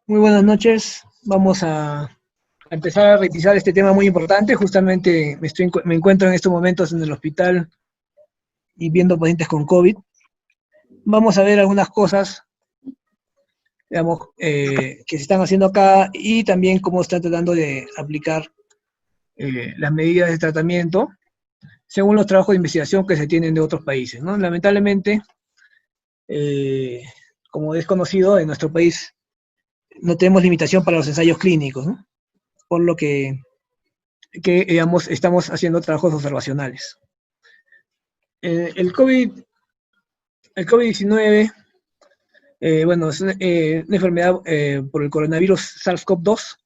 Muy buenas noches. Vamos a empezar a revisar este tema muy importante. Justamente me encuentro en estos momentos en el hospital y viendo pacientes con COVID. Vamos a ver algunas cosas, digamos, que se están haciendo acá y también cómo están tratando de aplicar las medidas de tratamiento según los trabajos de investigación que se tienen de otros países, ¿no? Lamentablemente, como es conocido, en nuestro país no tenemos limitación para los ensayos clínicos, ¿no? Por lo que digamos, estamos haciendo trabajos observacionales. El COVID-19, bueno, es una enfermedad por el coronavirus SARS-CoV-2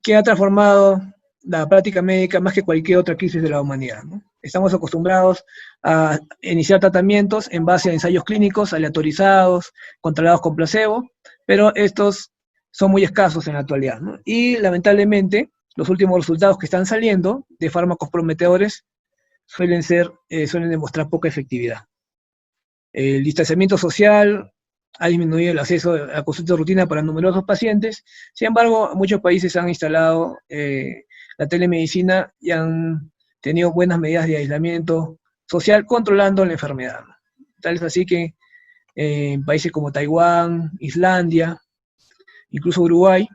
que ha transformado la práctica médica más que cualquier otra crisis de la humanidad, ¿no? Estamos acostumbrados a iniciar tratamientos en base a ensayos clínicos aleatorizados, controlados con placebo, pero estos son muy escasos en la actualidad, ¿no? Y lamentablemente, los últimos resultados que están saliendo de fármacos prometedores suelen demostrar poca efectividad. El distanciamiento social ha disminuido el acceso a la consulta de rutina para numerosos pacientes. Sin embargo, muchos países han instalado la telemedicina y han tenido buenas medidas de aislamiento social controlando la enfermedad. Tal es así que en países como Taiwán, Islandia, incluso Uruguay,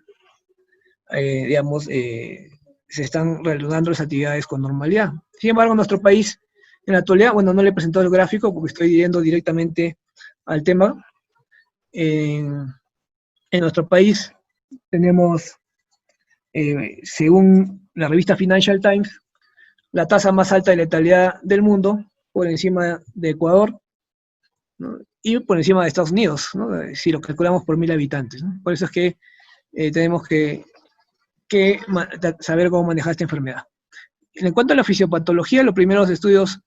digamos, se están reanudando las actividades con normalidad. Sin embargo, nuestro país, en la actualidad, bueno, no le he presentado el gráfico porque estoy yendo directamente al tema. En nuestro país tenemos, según la revista Financial Times, la tasa más alta de letalidad del mundo, por encima de Ecuador, ¿no? Y por encima de Estados Unidos, ¿no? Si lo calculamos por 1000 habitantes, ¿no? Por eso es que tenemos que saber cómo manejar esta enfermedad. En cuanto a la fisiopatología, los primeros estudios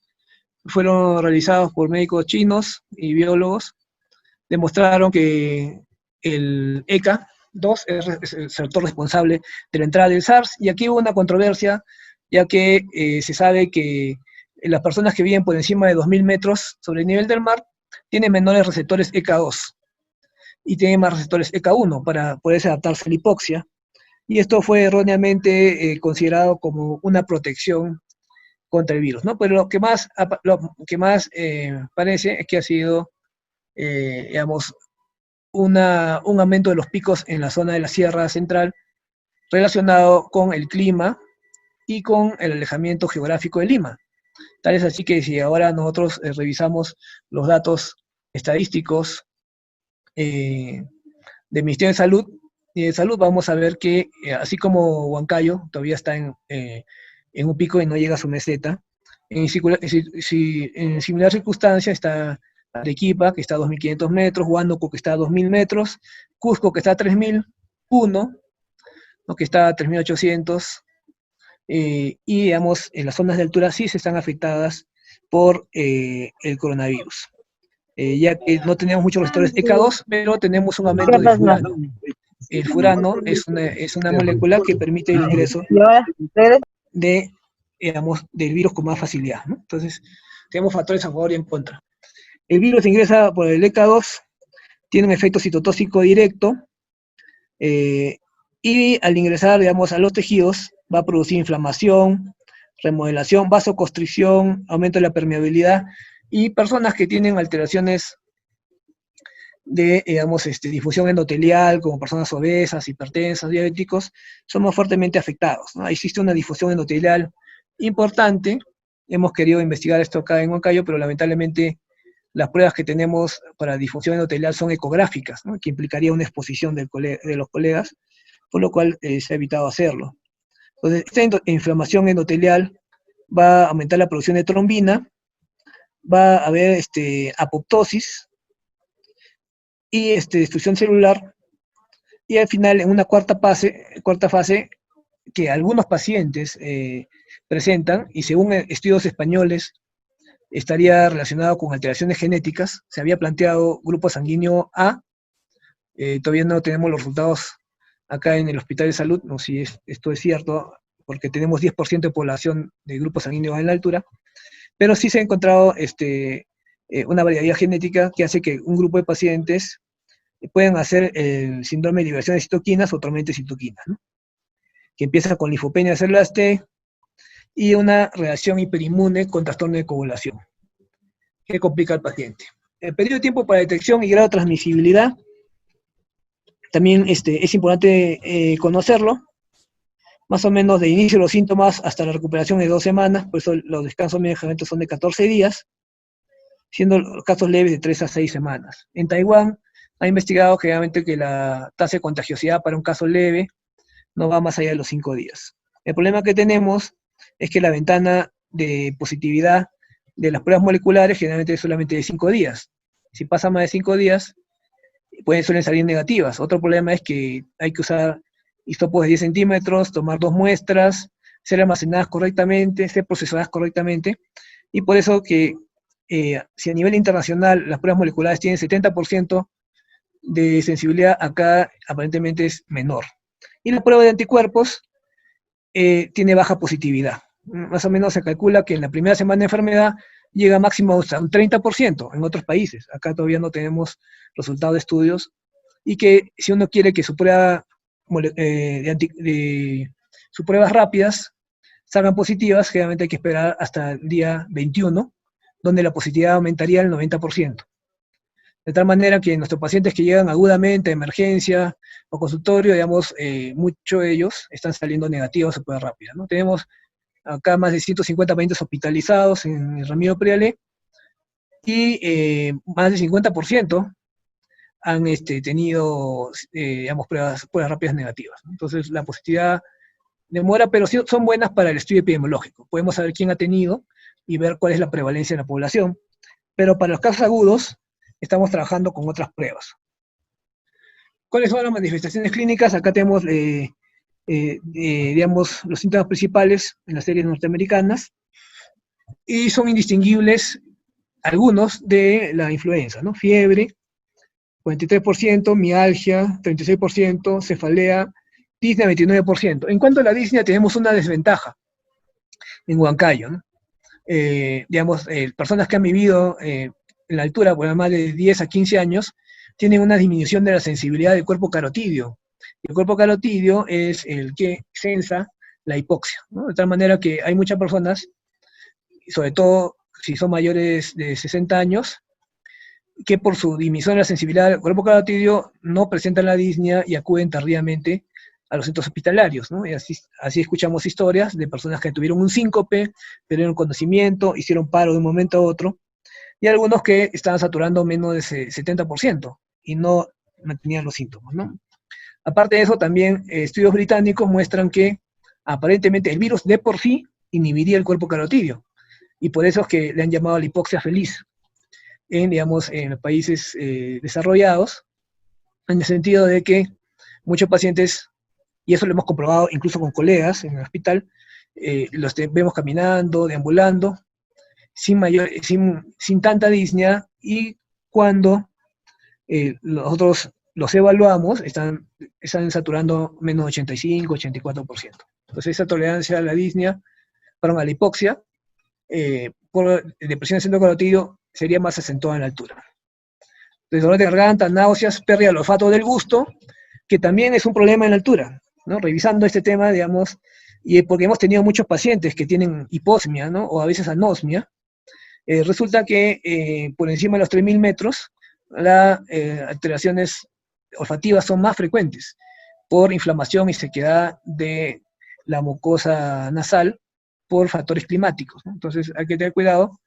fueron realizados por médicos chinos y biólogos. Demostraron que el ECA2 es el sector responsable de la entrada del SARS, y aquí hubo una controversia, ya que se sabe que las personas que viven por encima de 2000 metros sobre el nivel del mar tienen menores receptores ECA2 y tienen más receptores ECA1 para poderse adaptarse a la hipoxia, y esto fue erróneamente considerado como una protección contra el virus, ¿no? Pero lo que más parece es que ha sido, digamos, un aumento de los picos en la zona de la Sierra Central relacionado con el clima y con el alejamiento geográfico de Lima. Tal es así que si ahora nosotros revisamos los datos estadísticos del Ministerio de Salud, vamos a ver que así como Huancayo todavía está en un pico y no llega a su meseta, en similar circunstancia está Arequipa, que está a 2.500 metros, Huánuco, que está a 2.000 metros, Cusco, que está a 3.000, Puno, ¿no?, que está a 3.800, y digamos, en las zonas de altura sí se están afectadas por el coronavirus, ya que no tenemos muchos receptores ECA2, pero tenemos un aumento de furano. El furano es una molécula que permite el ingreso de, digamos, del virus con más facilidad, ¿no? Entonces, tenemos factores a favor y en contra. El virus ingresa por el ECA2, tiene un efecto citotóxico directo, y al ingresar, digamos, a los tejidos, va a producir inflamación, remodelación, vasoconstricción, aumento de la permeabilidad, y personas que tienen alteraciones de, digamos, difusión endotelial, como personas obesas, hipertensas, diabéticos, somos fuertemente afectados, ¿no? Existe una difusión endotelial importante. Hemos querido investigar esto acá en Huancayo, pero lamentablemente las pruebas que tenemos para difusión endotelial son ecográficas, ¿no?, que implicaría una exposición de los colegas, por lo cual se ha evitado hacerlo. Entonces, esta inflamación endotelial va a aumentar la producción de trombina, va a haber apoptosis y destrucción celular, y al final, en una cuarta fase que algunos pacientes presentan, y según estudios españoles, estaría relacionado con alteraciones genéticas. Se había planteado grupo sanguíneo A, todavía no tenemos los resultados acá en el Hospital de Salud, no sé si esto es cierto, porque tenemos 10% de población de grupo sanguíneo A en la altura, pero sí se ha encontrado una variabilidad genética que hace que un grupo de pacientes pueden hacer el síndrome de liberación de citoquinas o tormenta de citoquinas, ¿no? Que empieza con linfopenia de células T y una reacción hiperinmune con trastorno de coagulación, que complica al paciente. El periodo de tiempo para detección y grado de transmisibilidad, también es importante conocerlo, más o menos de inicio de los síntomas hasta la recuperación de 2 semanas, por eso los descansos medicamentos son de 14 días, siendo los casos leves de 3 a 6 semanas. En Taiwán ha investigado generalmente que la tasa de contagiosidad para un caso leve no va más allá de los 5 días. El problema que tenemos es que la ventana de positividad de las pruebas moleculares generalmente es solamente de 5 días. Si pasa más de 5 días, suelen salir negativas. Otro problema es que hay que usar histopos de 10 centímetros, tomar 2 muestras, ser almacenadas correctamente, ser procesadas correctamente, y por eso que si a nivel internacional las pruebas moleculares tienen 70% de sensibilidad, acá aparentemente es menor. Y la prueba de anticuerpos tiene baja positividad. Más o menos se calcula que en la primera semana de enfermedad llega máximo hasta un 30% en otros países. Acá todavía no tenemos resultados de estudios. Y que si uno quiere que sus pruebas rápidas salgan positivas, generalmente hay que esperar hasta el día 21, donde la positividad aumentaría al 90%. De tal manera que nuestros pacientes que llegan agudamente a emergencia o consultorio, digamos, muchos de ellos están saliendo negativos a prueba rápida, ¿no? Tenemos acá más de 150 pacientes hospitalizados en el Ramiro Priale y más del 50% han tenido, digamos, pruebas rápidas negativas, ¿no? Entonces, la positividad demora, pero sí son buenas para el estudio epidemiológico. Podemos saber quién ha tenido y ver cuál es la prevalencia en la población. Pero para los casos agudos, estamos trabajando con otras pruebas. ¿Cuáles son las manifestaciones clínicas? Acá tenemos, digamos, los síntomas principales en las series norteamericanas, y son indistinguibles algunos de la influenza, ¿no? Fiebre, 43%, mialgia, 36%, cefalea, disnea, 29%. En cuanto a la disnea, tenemos una desventaja en Huancayo, ¿no? Digamos, personas que han vivido en la altura por más de 10 a 15 años, tienen una disminución de la sensibilidad del cuerpo carotidio. El cuerpo carotidio es el que sensa la hipoxia, ¿no? De tal manera que hay muchas personas, sobre todo si son mayores de 60 años, que por su disminución de la sensibilidad del cuerpo carotidio no presentan la disnea y acuden tardíamente a los centros hospitalarios, ¿no? Y así escuchamos historias de personas que tuvieron un síncope, perdieron conocimiento, hicieron paro de un momento a otro, y algunos que estaban saturando menos de 70% y no mantenían los síntomas, ¿no? Aparte de eso, también estudios británicos muestran que aparentemente el virus de por sí inhibiría el cuerpo carotidio, y por eso es que le han llamado la hipoxia feliz digamos, en los países desarrollados, en el sentido de que muchos pacientes, y eso lo hemos comprobado incluso con colegas en el hospital, los vemos caminando, deambulando, sin tanta disnea, y cuando nosotros los evaluamos, están saturando menos 85, 84%. Entonces esa tolerancia a la disnea, perdón, a la hipoxia, por depresión del centro carotidio, sería más acentuada en la altura. Entonces, dolor de garganta, náuseas, pérdida del olfato del gusto, que también es un problema en la altura, ¿no? Revisando este tema, digamos, y porque hemos tenido muchos pacientes que tienen hiposmia, ¿no? O a veces anosmia, resulta que por encima de los 3.000 metros, las alteraciones olfativas son más frecuentes por inflamación y sequedad de la mucosa nasal por factores climáticos, ¿no? Entonces hay que tener cuidado,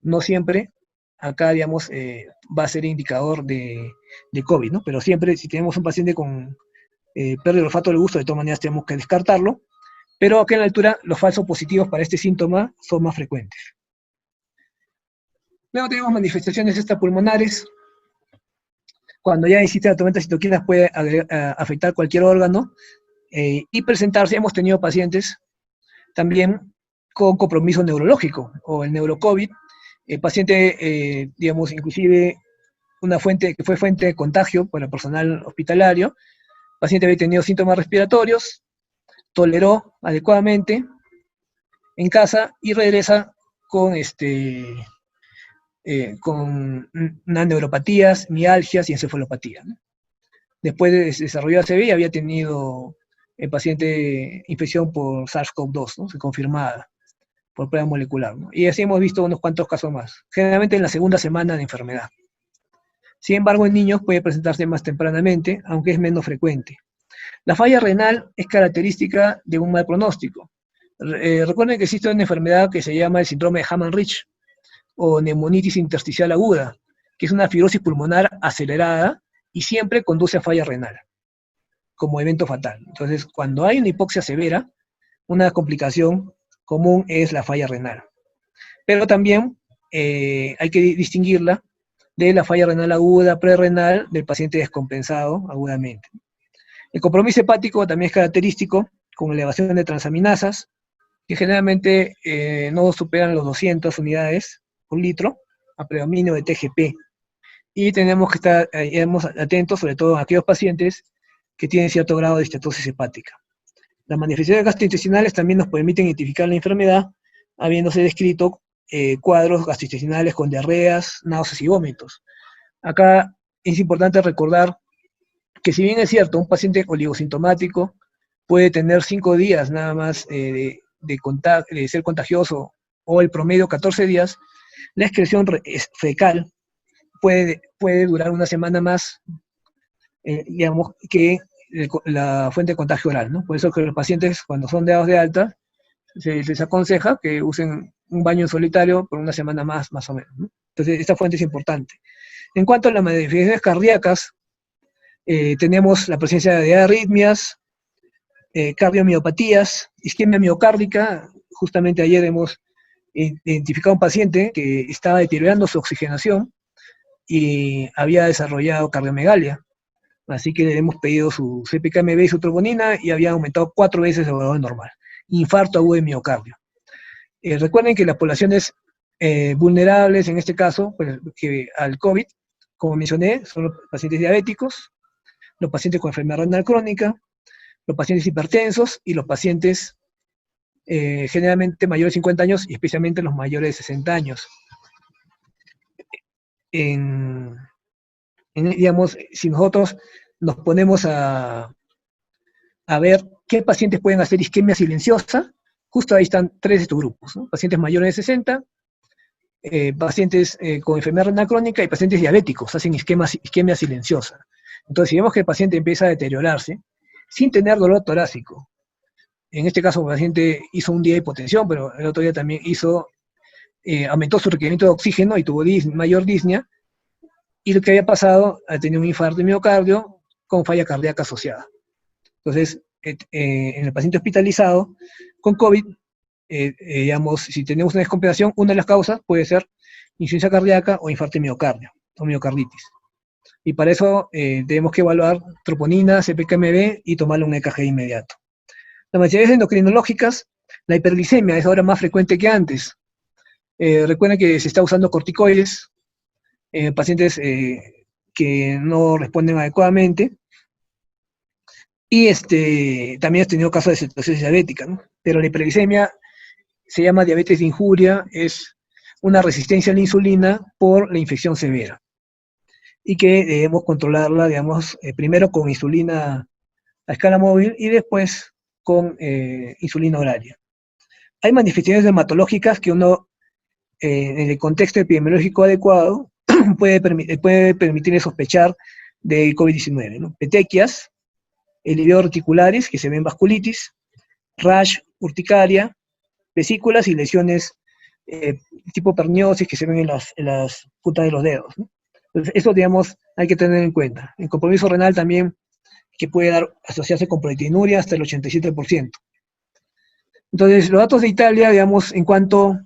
no siempre acá, digamos, va a ser indicador de COVID, ¿no? Pero siempre, si tenemos un paciente con pérdida del olfato del gusto, de todas maneras tenemos que descartarlo, pero acá en la altura los falsos positivos para este síntoma son más frecuentes. Luego tenemos manifestaciones extrapulmonares. Cuando ya existe la tormenta de citoquinas puede afectar cualquier órgano y presentarse, hemos tenido pacientes también con compromiso neurológico o el neurocovid, el paciente, digamos, inclusive una fuente que fue fuente de contagio para el personal hospitalario, el paciente había tenido síntomas respiratorios, toleró adecuadamente en casa y regresa con con neuropatías, mialgias y encefalopatía, ¿no? Después de desarrollar ACV había tenido el paciente infección por SARS-CoV-2, ¿no? Se confirmada por prueba molecular, ¿no? Y así hemos visto unos cuantos casos más, generalmente en la segunda semana de enfermedad. Sin embargo, en niños puede presentarse más tempranamente, aunque es menos frecuente. La falla renal es característica de un mal pronóstico. Recuerden que existe una enfermedad que se llama el síndrome de Hammond-Rich o neumonitis intersticial aguda, que es una fibrosis pulmonar acelerada y siempre conduce a falla renal como evento fatal. Entonces, cuando hay una hipoxia severa, una complicación común es la falla renal. Pero también hay que distinguirla de la falla renal aguda, prerrenal, del paciente descompensado agudamente. El compromiso hepático también es característico, con elevación de transaminasas, que generalmente no superan los 200 unidades por litro, a predominio de TGP. Y tenemos que estar atentos, sobre todo a aquellos pacientes que tienen cierto grado de estatosis hepática. Las manifestaciones gastrointestinales también nos permiten identificar la enfermedad, habiéndose descrito cuadros gastrointestinales con diarreas, náuseas y vómitos. Acá es importante recordar que si bien es cierto, un paciente oligosintomático puede tener 5 días nada más de ser contagioso, o el promedio 14 días, la excreción fecal puede durar una semana más, digamos, que la fuente de contagio oral, ¿no? Por eso que los pacientes, cuando son dados de alta, se les aconseja que usen un baño en solitario por una semana más o menos, ¿no? Entonces, esta fuente es importante. En cuanto a las manifestaciones cardíacas, tenemos la presencia de arritmias, cardiomiopatías, isquemia miocárdica. Justamente ayer hemos identificado a un paciente que estaba deteriorando su oxigenación y había desarrollado cardiomegalia. Así que le hemos pedido su CPKMB y su troponina y había aumentado 4 veces el valor normal. Infarto agudo de miocardio. Recuerden que las poblaciones vulnerables, en este caso, pues, que al COVID, como mencioné, son los pacientes diabéticos, los pacientes con enfermedad renal crónica, los pacientes hipertensos y los pacientes generalmente mayores de 50 años y especialmente los mayores de 60 años. Digamos, si nosotros nos ponemos a ver qué pacientes pueden hacer isquemia silenciosa, justo ahí están 3 de estos grupos, ¿no? Pacientes mayores de 60, pacientes con enfermedad renal crónica y pacientes diabéticos hacen isquemia silenciosa. Entonces, si vemos que el paciente empieza a deteriorarse, sin tener dolor torácico, en este caso el paciente hizo un día de hipotensión, pero el otro día también aumentó su requerimiento de oxígeno y tuvo mayor disnea, y lo que había pasado, tenía un infarto de miocardio con falla cardíaca asociada. Entonces, en el paciente hospitalizado con COVID, digamos, si tenemos una descompensación, una de las causas puede ser insuficiencia cardíaca o infarto de miocardio, o miocarditis. Y para eso tenemos que evaluar troponina, CPKMB y tomarle un EKG inmediato. Las manifestaciones endocrinológicas, la hiperglicemia es ahora más frecuente que antes. Recuerden que se está usando corticoides en pacientes que no responden adecuadamente. Y también has tenido casos de cetosis diabética, ¿no? Pero la hiperglicemia se llama diabetes de injuria, es una resistencia a la insulina por la infección severa. Y que debemos controlarla, digamos, primero con insulina a escala móvil y después con insulina horaria. Hay manifestaciones dermatológicas que uno, en el contexto epidemiológico adecuado, puede permitir sospechar de COVID-19, ¿no? Petequias, elivios reticulares, que se ven vasculitis, rash, urticaria, vesículas y lesiones tipo perniosis que se ven en las puntas de los dedos, ¿no? Entonces, eso, digamos, hay que tener en cuenta. El compromiso renal también, que puede asociarse con proteinuria hasta el 87%. Entonces, los datos de Italia, digamos, en cuanto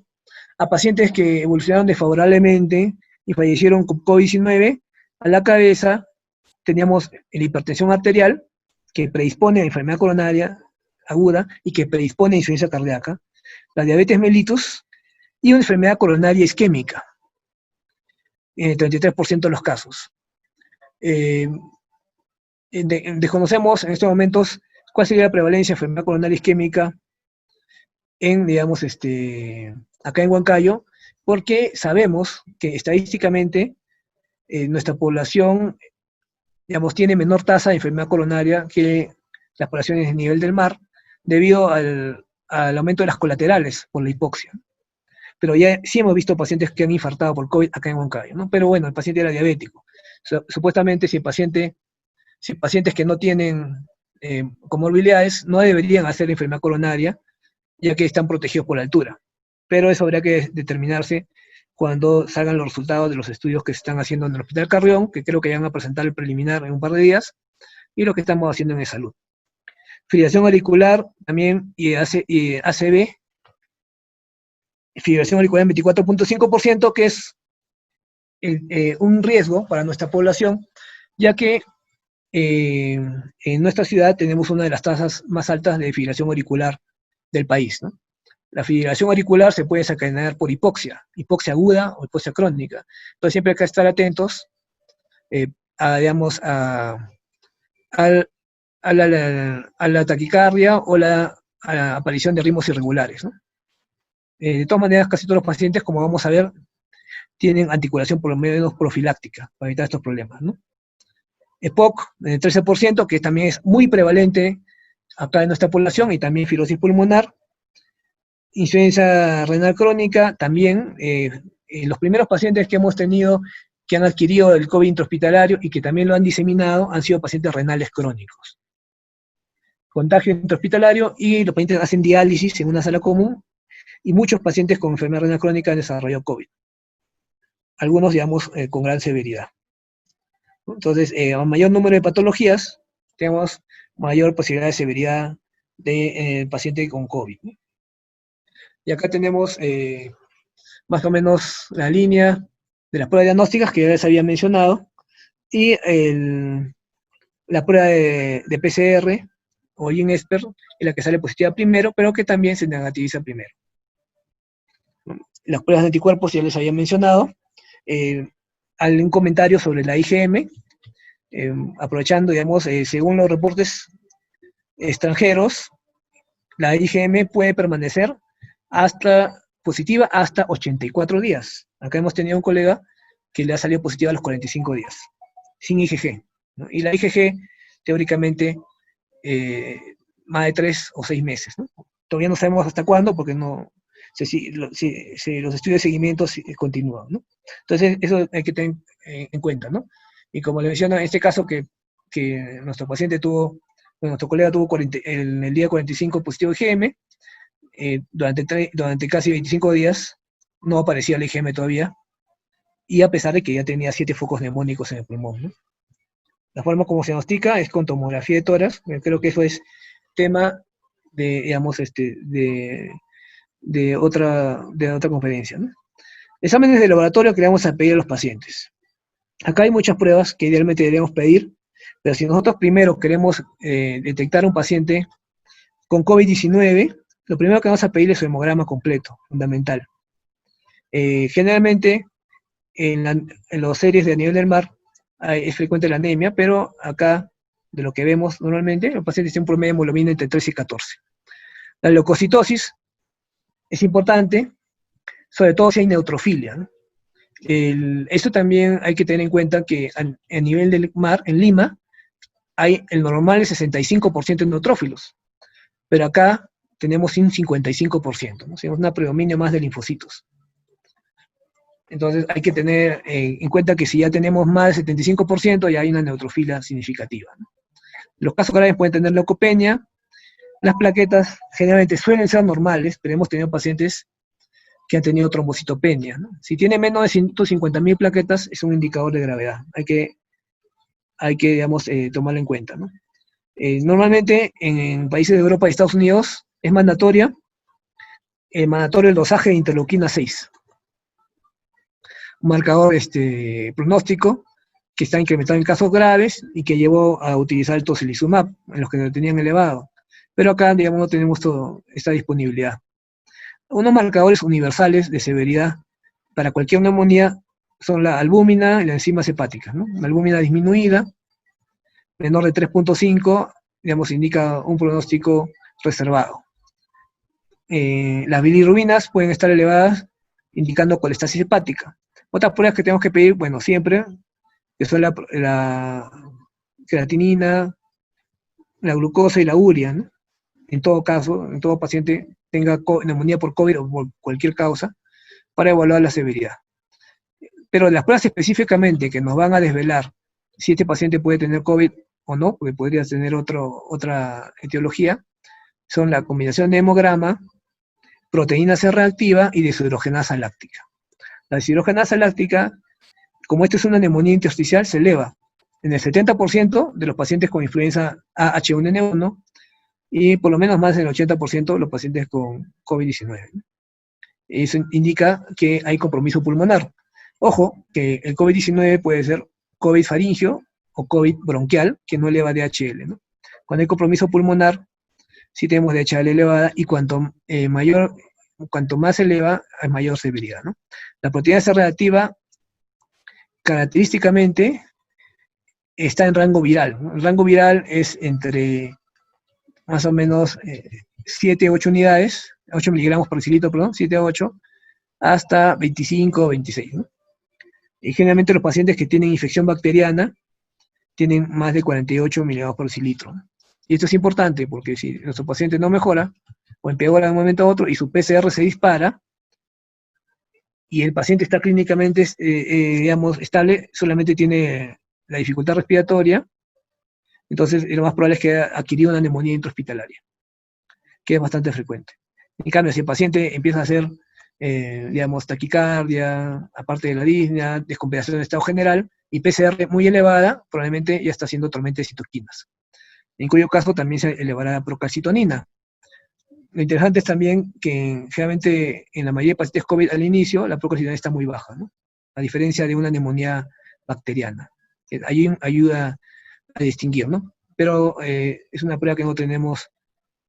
a pacientes que evolucionaron desfavorablemente y fallecieron con COVID-19, a la cabeza teníamos la hipertensión arterial, que predispone a enfermedad coronaria aguda y que predispone a insuficiencia cardíaca, la diabetes mellitus y una enfermedad coronaria isquémica, en el 33% de los casos. Desconocemos en estos momentos cuál sería la prevalencia de enfermedad coronaria isquémica en, digamos, acá en Huancayo, porque sabemos que estadísticamente nuestra población digamos, tiene menor tasa de enfermedad coronaria que las poblaciones de nivel del mar, debido al aumento de las colaterales por la hipoxia. Pero ya sí hemos visto pacientes que han infartado por COVID acá en Huancayo, ¿no? Pero bueno, el paciente era diabético. Supuestamente, si pacientes que no tienen comorbilidades no deberían hacer enfermedad coronaria, ya que están protegidos por la altura. Pero eso habría que determinarse cuando salgan los resultados de los estudios que se están haciendo en el Hospital Carrión, que creo que van a presentar el preliminar en un par de días, y lo que estamos haciendo en salud. Fibrilación auricular también y ACV, fibrilación auricular en 24.5%, que es un riesgo para nuestra población, ya que en nuestra ciudad tenemos una de las tasas más altas de fibrilación auricular del país, ¿no? La fibrilación auricular se puede desencadenar por hipoxia aguda o hipoxia crónica. Entonces siempre hay que estar atentos a la taquicardia o a la aparición de ritmos irregulares, ¿no? De todas maneras, casi todos los pacientes, como vamos a ver, tienen anticoagulación por lo menos profiláctica para evitar estos problemas, ¿no? EPOC, 13%, que también es muy prevalente acá en nuestra población, y también fibrosis pulmonar. Insuficiencia renal crónica, también los primeros pacientes que hemos tenido que han adquirido el COVID intrahospitalario y que también lo han diseminado han sido pacientes renales crónicos. Contagio intrahospitalario, y los pacientes hacen diálisis en una sala común, y muchos pacientes con enfermedad renal crónica han desarrollado COVID. Algunos, digamos, con gran severidad. Entonces, a mayor número de patologías, tenemos mayor posibilidad de severidad del paciente con COVID, ¿no? Y acá tenemos más o menos la línea de las pruebas diagnósticas que ya les había mencionado, y la prueba de PCR o GeneSpert es la que sale positiva primero, pero que también se negativiza primero. Las pruebas de anticuerpos ya les había mencionado. Un comentario sobre la IgM, aprovechando, digamos, según los reportes extranjeros, la IgM puede permanecer positiva hasta 84 días. Acá hemos tenido un colega que le ha salido positiva a los 45 días, sin IgG, ¿no? Y la IgG, teóricamente, más de 3 o 6 meses, ¿no? Todavía no sabemos hasta cuándo, porque no, si los estudios de seguimiento continúan, ¿no? Entonces, eso hay que tener en cuenta, ¿no? Y como le menciono, en este caso que nuestro paciente nuestro colega tuvo en el día 45 positivo IgM, durante casi 25 días no aparecía el IgM todavía, y a pesar de que ya tenía 7 focos neumónicos en el pulmón, ¿no? La forma como se diagnostica es con tomografía de tórax. Creo que eso es tema de, digamos, de otra conferencia, ¿no? Exámenes de laboratorio que le vamos a pedir a los pacientes. Acá hay muchas pruebas que idealmente deberíamos pedir, pero si nosotros primero queremos detectar a un paciente con COVID-19, lo primero que vamos a pedir es su hemograma completo, fundamental. Generalmente, en los series de a nivel del mar, es frecuente la anemia, pero acá, de lo que vemos normalmente, los pacientes tienen un promedio de hemoglobina entre 13 y 14. La leucocitosis es importante, sobre todo si hay neutrofilia, ¿no? Esto también hay que tener en cuenta que a nivel del mar, en Lima, el normal es 65% de neutrófilos, pero acá tenemos un 55%, ¿no? Tenemos un predominio más de linfocitos. Entonces hay que tener en cuenta que si ya tenemos más del 75%, ya hay una neutrofilia significativa, ¿no? Los casos graves pueden tener leucopenia. Las plaquetas generalmente suelen ser normales, pero hemos tenido pacientes que han tenido trombocitopenia, ¿no? Si tiene menos de 150.000 plaquetas, es un indicador de gravedad. Hay que digamos, tomarlo en cuenta, ¿no? Normalmente en países de Europa y Estados Unidos es mandatorio el dosaje de interleuquina 6. Un marcador pronóstico que está incrementado en casos graves y que llevó a utilizar el tocilizumab en los que lo tenían elevado. Pero acá, digamos, no tenemos esta disponibilidad. Unos marcadores universales de severidad para cualquier neumonía son la albúmina y las enzimas hepáticas, ¿no? La albúmina disminuida, menor de 3.5, digamos, indica un pronóstico reservado. Las bilirrubinas pueden estar elevadas, indicando colestasis hepática. Otras pruebas que tenemos que pedir, bueno, siempre, que son creatinina, la glucosa y la urea, ¿no? En todo caso, en todo paciente tenga neumonía por COVID o por cualquier causa, para evaluar la severidad. Pero las pruebas específicamente que nos van a desvelar si este paciente puede tener COVID o no, porque podría tener otra etiología, son la combinación de hemograma, proteína C reactiva y deshidrogenasa láctica. La deshidrogenasa láctica, como esto es una neumonía intersticial, se eleva en el 70% de los pacientes con influenza H1N1 y por lo menos más del 80% de los pacientes con COVID-19. Eso indica que hay compromiso pulmonar. Ojo, que el COVID-19 puede ser COVID faríngeo o COVID bronquial, que no eleva DHL, ¿no? Cuando hay compromiso pulmonar, sí tenemos DHL elevada y cuanto más eleva, hay mayor severidad, ¿no? La proteína C reactiva, característicamente, está en rango viral, ¿no? El rango viral es entre más o menos 7 a 8 unidades, 8 miligramos por decilitro, perdón, 7 a 8, hasta 25 o 26, ¿no? Y generalmente los pacientes que tienen infección bacteriana tienen más de 48 miligramos por decilitro. Y esto es importante porque si nuestro paciente no mejora o empeora de un momento a otro y su PCR se dispara y el paciente está clínicamente, digamos, estable, solamente tiene la dificultad respiratoria, entonces lo más probable es que haya adquirido una neumonía intrahospitalaria, que es bastante frecuente. En cambio, si el paciente empieza a hacer, digamos, taquicardia, aparte de la disnea, descompensación de estado general, y PCR muy elevada, probablemente ya está haciendo tormenta de citoquinas, en cuyo caso también se elevará la procalcitonina. Lo interesante es también que generalmente en la mayoría de pacientes COVID al inicio, la procalcitonina está muy baja, ¿no? A diferencia de una neumonía bacteriana. Ahí ayuda a distinguir, ¿no? Pero es una prueba que no tenemos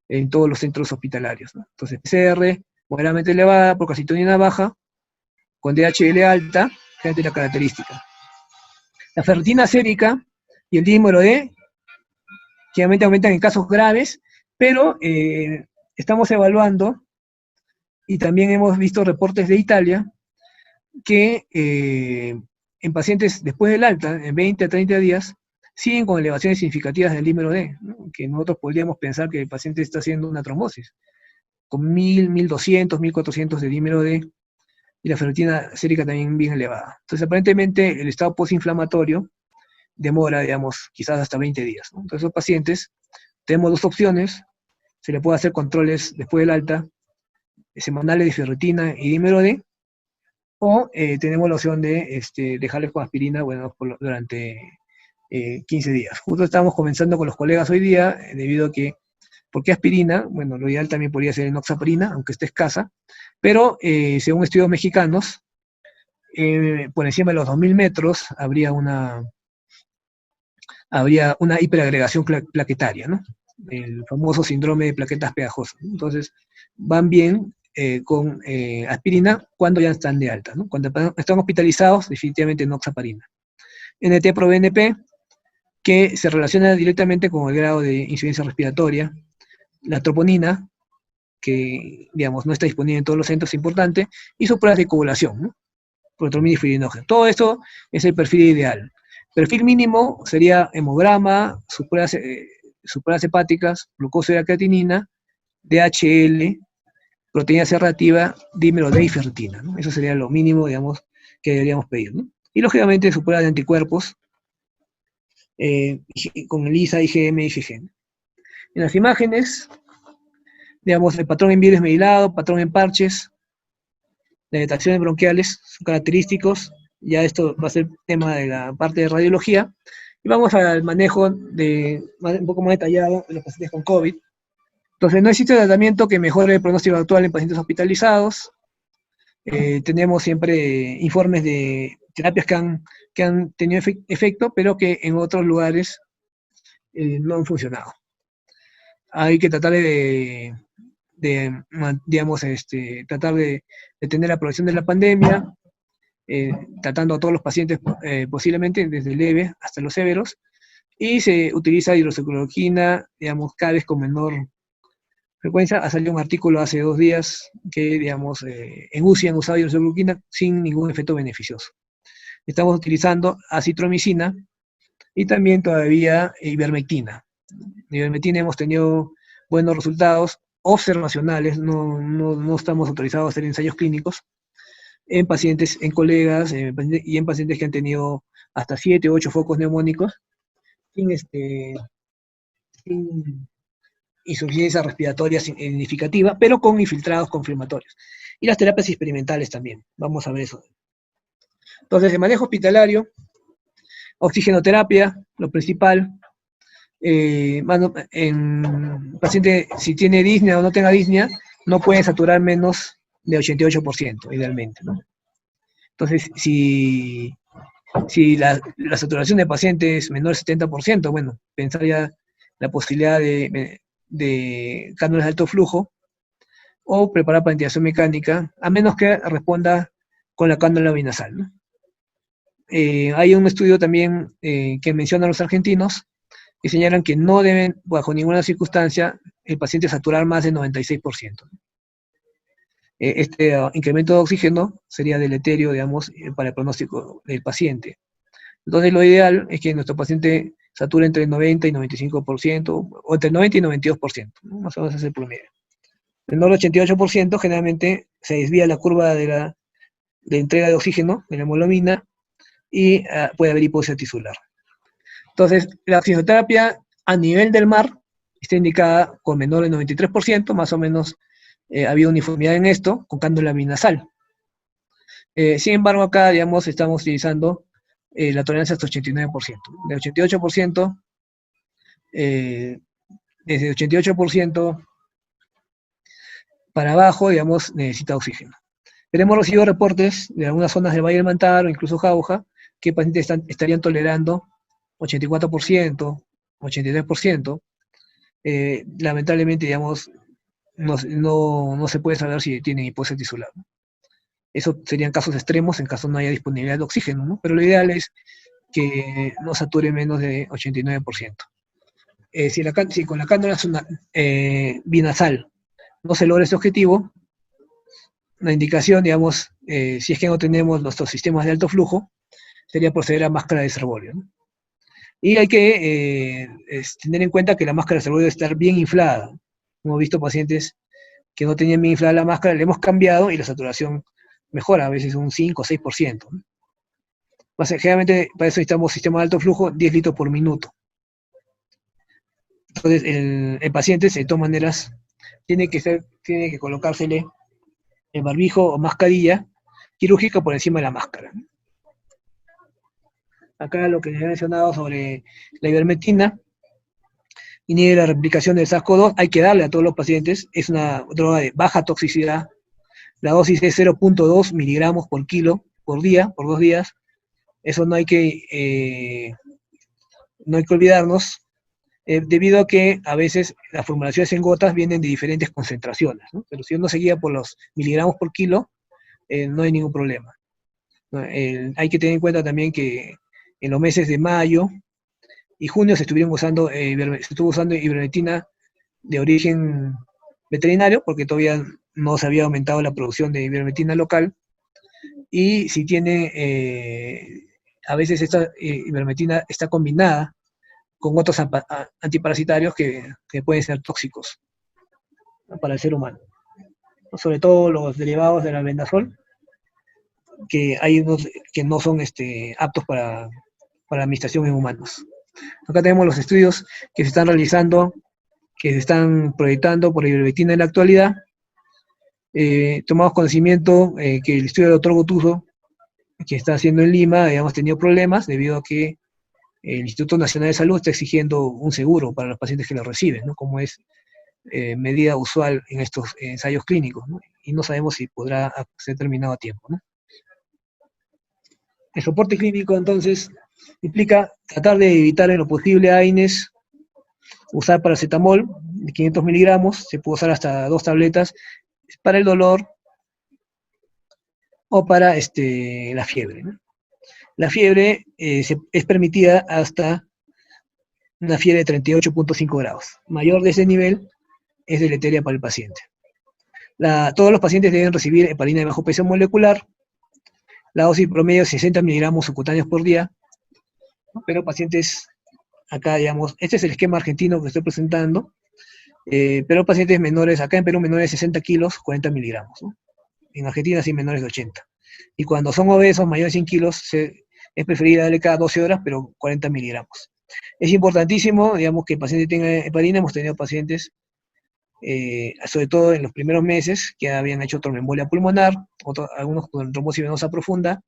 en todos los centros hospitalarios, ¿no? Entonces, PCR moderadamente elevada, procalcitonina baja, con DHL alta, generalmente la característica. La ferritina sérica y el dímero D generalmente aumentan en casos graves, pero estamos evaluando, y también hemos visto reportes de Italia, que en pacientes después del alta, en 20 a 30 días, siguen con elevaciones significativas del dímero D, ¿no? Que nosotros podríamos pensar que el paciente está haciendo una trombosis, con 1000, 1200, 1400 de dímero D, y la ferritina sérica también bien elevada. Entonces, aparentemente, el estado postinflamatorio demora, digamos, quizás hasta 20 días, ¿no? Entonces, los pacientes, tenemos dos opciones: se le puede hacer controles después del alta, semanales de ferritina y dímero D, o tenemos la opción de dejarles con aspirina, bueno, durante 15 días. Justo estamos comenzando con los colegas hoy día, debido a que, ¿por qué aspirina? Bueno, lo ideal también podría ser enoxaparina, aunque esté escasa, pero según estudios mexicanos, por encima de los 2000 metros habría una hiperagregación plaquetaria, ¿no? El famoso síndrome de plaquetas pegajosas, ¿no? Entonces, van bien con aspirina cuando ya están de alta, ¿no? Cuando están hospitalizados, definitivamente enoxaparina. NT-proBNP, que se relaciona directamente con el grado de insuficiencia respiratoria. La troponina, que, digamos, no está disponible en todos los centros, es importante, y sus pruebas de coagulación, ¿no? Protrombina y fibrinogen. Todo esto es el perfil ideal. Perfil mínimo sería hemograma, sus pruebas hepáticas, glucosa y creatinina, DHL, proteína C reactiva, dímero D y ferritina, ¿no? Eso sería lo mínimo, digamos, que deberíamos pedir, ¿no? Y lógicamente su prueba de anticuerpos, con ELISA, IgM y IgG. En las imágenes, digamos, el patrón en virus medilado, patrón en parches, las detecciones bronquiales son característicos. Ya esto va a ser tema de la parte de radiología. Y vamos al manejo un poco más detallado de los pacientes con COVID. Entonces, no existe tratamiento que mejore el pronóstico actual en pacientes hospitalizados. Tenemos siempre informes de terapias que han tenido efecto, pero que en otros lugares no han funcionado. Hay que tratar digamos, tratar de detener la progresión de la pandemia, tratando a todos los pacientes posiblemente desde leve hasta los severos, y se utiliza hidroxicloroquina, digamos, cada vez con menor frecuencia. Ha salido un artículo hace 2 días que, digamos, en UCI han usado hidroxicloroquina sin ningún efecto beneficioso. Estamos utilizando acitromicina y también todavía ivermectina. Ivermectina hemos tenido buenos resultados observacionales, no estamos autorizados a hacer ensayos clínicos, en pacientes, en colegas, y en pacientes que han tenido hasta 7 u 8 focos neumónicos sin, sin insuficiencia respiratoria significativa, pero con infiltrados confirmatorios. Y las terapias experimentales también, vamos a ver eso. Entonces, el manejo hospitalario, oxigenoterapia, lo principal, en paciente, si tiene disnea o no tenga disnea, no puede saturar menos de 88%, idealmente, ¿no? Entonces, si la saturación de paciente es menor del 70%, bueno, pensar ya la posibilidad de cánulas de alto flujo, o preparar para ventilación mecánica, a menos que responda con la cánula binasal, ¿no? Hay un estudio también que menciona a los argentinos, que señalan que no deben, bajo ninguna circunstancia, el paciente saturar más del 96%. Este incremento de oxígeno sería deleterio, digamos, para el pronóstico del paciente. Entonces, lo ideal es que nuestro paciente sature entre el 90 y 95%, o entre el 90 y 92%, ¿no? Más o menos ese es el promedio. Menor del 88%, generalmente se desvía la curva de entrega de oxígeno, de la hemoglobina, y puede haber hipoxia tisular. Entonces, la oxigenoterapia a nivel del mar está indicada con menor del 93%, más o menos había uniformidad en esto, con cánula binasal. Sin embargo, acá, digamos, estamos utilizando la tolerancia hasta 89%. De 88%, desde 88% para abajo, digamos, necesita oxígeno. Pero hemos recibido reportes de algunas zonas del Valle del Mantaro, incluso Jauja, que pacientes estarían tolerando 84%, 83%. Lamentablemente, digamos, no se puede saber si tienen hipoxia tisular, ¿no? Eso serían casos extremos en caso no haya disponibilidad de oxígeno, ¿no? Pero lo ideal es que no sature menos de 89%. Si con la cánula binasal no se logra ese objetivo, la indicación, digamos, si es que no tenemos nuestros sistemas de alto flujo, sería proceder a máscara de servolio, ¿no? Y hay que tener en cuenta que la máscara de servolio debe estar bien inflada. Hemos visto pacientes que no tenían bien inflada la máscara, le hemos cambiado y la saturación mejora, a veces un 5 o 6%, ¿no? Generalmente para eso necesitamos sistema de alto flujo, 10 litros por minuto. Entonces el paciente, de todas maneras, tiene que colocársele el barbijo o mascarilla quirúrgica por encima de la máscara. Acá lo que les he mencionado sobre la ivermectina, inhibe la replicación del SARS-CoV-2, hay que darle a todos los pacientes, es una droga de baja toxicidad, la dosis es 0.2 miligramos por kilo por día, por 2 días, eso no hay que olvidarnos, debido a que a veces las formulaciones en gotas vienen de diferentes concentraciones, ¿no? Pero si uno se guía por los miligramos por kilo, no hay ningún problema, ¿no? Hay que tener en cuenta también que en los meses de mayo y junio se estuvo usando ivermectina de origen veterinario, porque todavía no se había aumentado la producción de ivermectina local, y si tiene, a veces esta ivermectina está combinada con otros antiparasitarios que pueden ser tóxicos, ¿no?, para el ser humano. Sobre todo los derivados del albendazol, que hay unos que no son aptos para administración en humanos. Acá tenemos los estudios que se están realizando, que se están proyectando por ivermectina en la actualidad. Tomamos conocimiento que el estudio del doctor Gotuso, que está haciendo en Lima, habíamos tenido problemas debido a que el Instituto Nacional de Salud está exigiendo un seguro para los pacientes que lo reciben, ¿no?, como es medida usual en estos ensayos clínicos, ¿no? Y no sabemos si podrá ser terminado a tiempo, ¿no? El soporte clínico, entonces, implica tratar de evitar en lo posible AINES, usar paracetamol de 500 miligramos, se puede usar hasta 2 tabletas para el dolor o para la fiebre, ¿no? La fiebre es permitida hasta una fiebre de 38.5 grados. Mayor de ese nivel es deleteria para el paciente. Todos los pacientes deben recibir heparina de bajo peso molecular. La dosis promedio es 60 miligramos subcutáneos por día. ¿no? Pero pacientes, acá digamos, este es el esquema argentino que estoy presentando, pero pacientes menores, acá en Perú menores de 60 kilos, 40 miligramos, ¿no? En Argentina sí menores de 80. Y cuando son obesos, mayores de 100 kilos, es preferible darle cada 12 horas, pero 40 miligramos. Es importantísimo, digamos, que el paciente tenga heparina. Hemos tenido pacientes, sobre todo en los primeros meses, que habían hecho tromboembolia pulmonar, algunos con trombosis venosa profunda.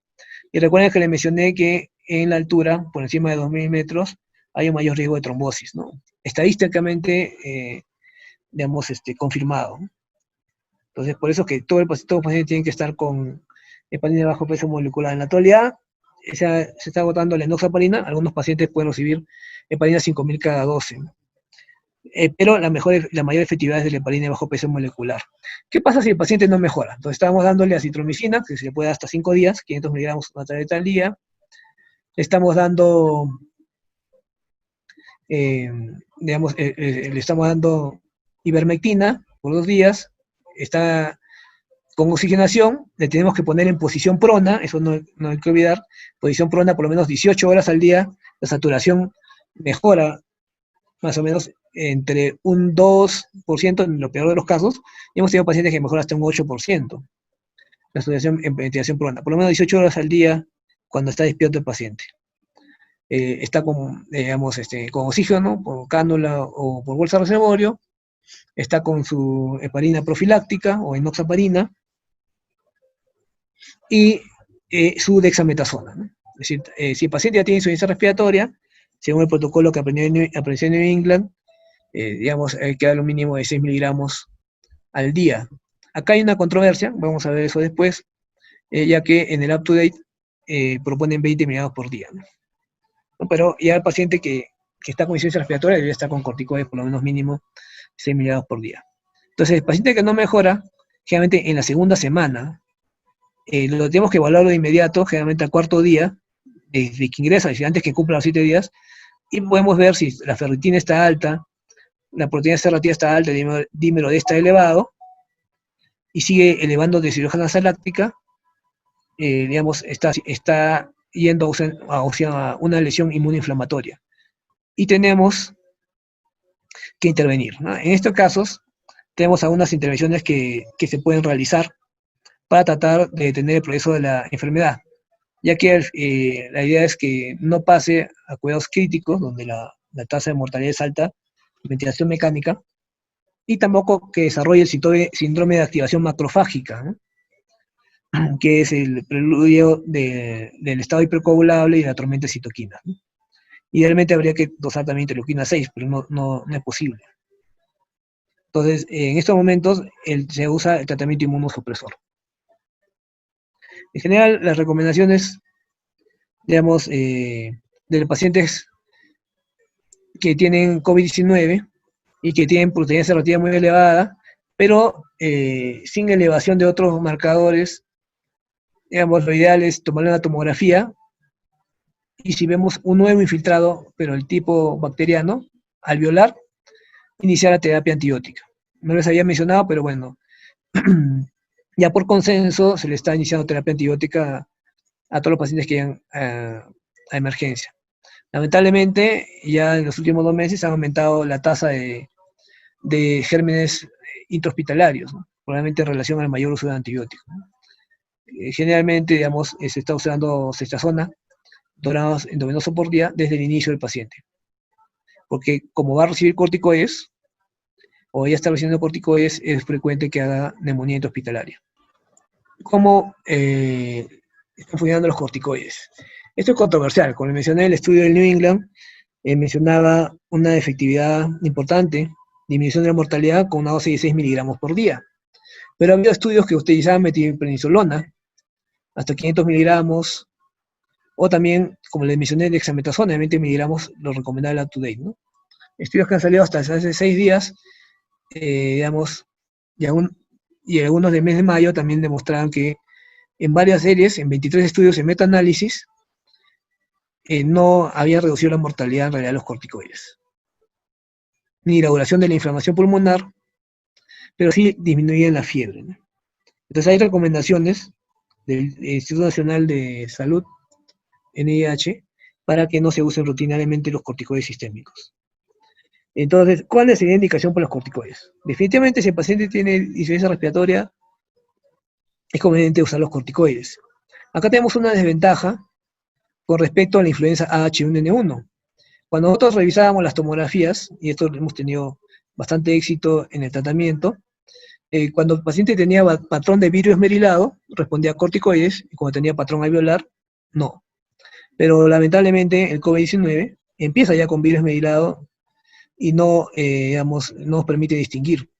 Y recuerden que les mencioné que en la altura, por encima de 2000 metros, hay un mayor riesgo de trombosis, ¿no? Estadísticamente, digamos, confirmado, ¿no? Entonces, por eso es que todo paciente tiene que estar con heparina de bajo peso molecular. En la actualidad, se está agotando la enoxaparina. Algunos pacientes pueden recibir heparina 5000 cada 12, ¿no? Pero la mayor efectividad es de la heparina de bajo peso molecular. ¿Qué pasa si el paciente no mejora? Entonces, estamos dándole acitromicina, que se le puede dar hasta 5 días, 500 miligramos una tableta al día. Le estamos dando, le estamos dando ivermectina por 2 días. Está con oxigenación, le tenemos que poner en posición prona, eso no hay que olvidar, posición prona por lo menos 18 horas al día. La saturación mejora más o menos entre un 2% en lo peor de los casos, y hemos tenido pacientes que mejoran hasta un 8% la saturación en ventilación prona, por lo menos 18 horas al día cuando está despierto el paciente. Está con, digamos, con oxígeno, por cánula o por bolsa reservorio, está con su heparina profiláctica o enoxaparina, y su dexametasona, ¿no? Es decir, si el paciente ya tiene insuficiencia respiratoria, según el protocolo que aprendió en New England, digamos, hay que dar un mínimo de 6 miligramos al día. Acá hay una controversia, vamos a ver eso después, ya que en el UpToDate proponen 20 miligramos por día, ¿no? Pero ya el paciente que está con insuficiencia respiratoria debería estar con corticoides por lo menos mínimo 6 miligramos por día. Entonces, el paciente que no mejora, generalmente en la segunda semana, lo tenemos que evaluarlo de inmediato, generalmente al cuarto día, desde que ingresa, antes que cumpla los 7 días, y podemos ver si la ferritina está alta, la proteína C reactiva está alta, el dímero D está elevado, y sigue elevando deshidrogenasa láctica, digamos, está yendo a una lesión inmunoinflamatoria. Y tenemos que intervenir, ¿no? En estos casos, tenemos algunas intervenciones que se pueden realizar para tratar de detener el progreso de la enfermedad, ya que la idea es que no pase a cuidados críticos, donde la tasa de mortalidad es alta, ventilación mecánica, y tampoco que desarrolle el síndrome de activación macrofágica, ¿no? Que es el preludio del estado hipercoagulable y de la tormenta de citoquinas, ¿no? Idealmente habría que dosar también interleuquina 6, pero no es posible. Entonces, en estos momentos se usa el tratamiento inmunosupresor. En general, las recomendaciones, digamos, de los pacientes que tienen COVID-19 y que tienen proteína C reactiva muy elevada, pero sin elevación de otros marcadores, digamos, lo ideal es tomar una tomografía, y si vemos un nuevo infiltrado, pero el tipo bacteriano, alveolar, iniciar la terapia antibiótica. No les había mencionado, pero bueno, ya por consenso se le está iniciando terapia antibiótica a todos los pacientes que llegan a emergencia. Lamentablemente, ya en los últimos 2 meses ha aumentado la tasa de gérmenes intrahospitalarios, ¿no? Probablemente en relación al mayor uso de antibióticos, ¿no? Generalmente, digamos, se está usando cestazona, dorados endovenoso por día desde el inicio del paciente. Porque como va a recibir corticoides, o ya está recibiendo corticoides, es frecuente que haga neumonía intrahospitalaria. ¿Cómo están funcionando los corticoides? Esto es controversial. Como mencioné, el estudio del New England mencionaba una efectividad importante, disminución de la mortalidad con una dosis de 6 miligramos por día. Pero había estudios que utilizaban metilprednisolona, hasta 500 miligramos, o también, como les mencioné, dexametasona, de 20 miligramos, lo recomendaba el UpToDate, ¿no? Estudios que han salido hasta hace 6 días, digamos, y algunos del mes de mayo también demostraron que en varias series, en 23 estudios en metaanálisis, no había reducido la mortalidad en realidad de los corticoides, ni la duración de la inflamación pulmonar, pero sí disminuían la fiebre, ¿no? Entonces hay recomendaciones del Instituto Nacional de Salud, NIH, para que no se usen rutinariamente los corticoides sistémicos. Entonces, ¿cuál sería la indicación por los corticoides? Definitivamente, si el paciente tiene insuficiencia respiratoria, es conveniente usar los corticoides. Acá tenemos una desventaja con respecto a la influenza H1N1. Cuando nosotros revisábamos las tomografías, y esto hemos tenido bastante éxito en el tratamiento, cuando el paciente tenía patrón de virus esmerilado, respondía a corticoides, y cuando tenía patrón alveolar, no. Pero lamentablemente el COVID-19 empieza ya con virus esmerilado y no, digamos, no nos permite distinguir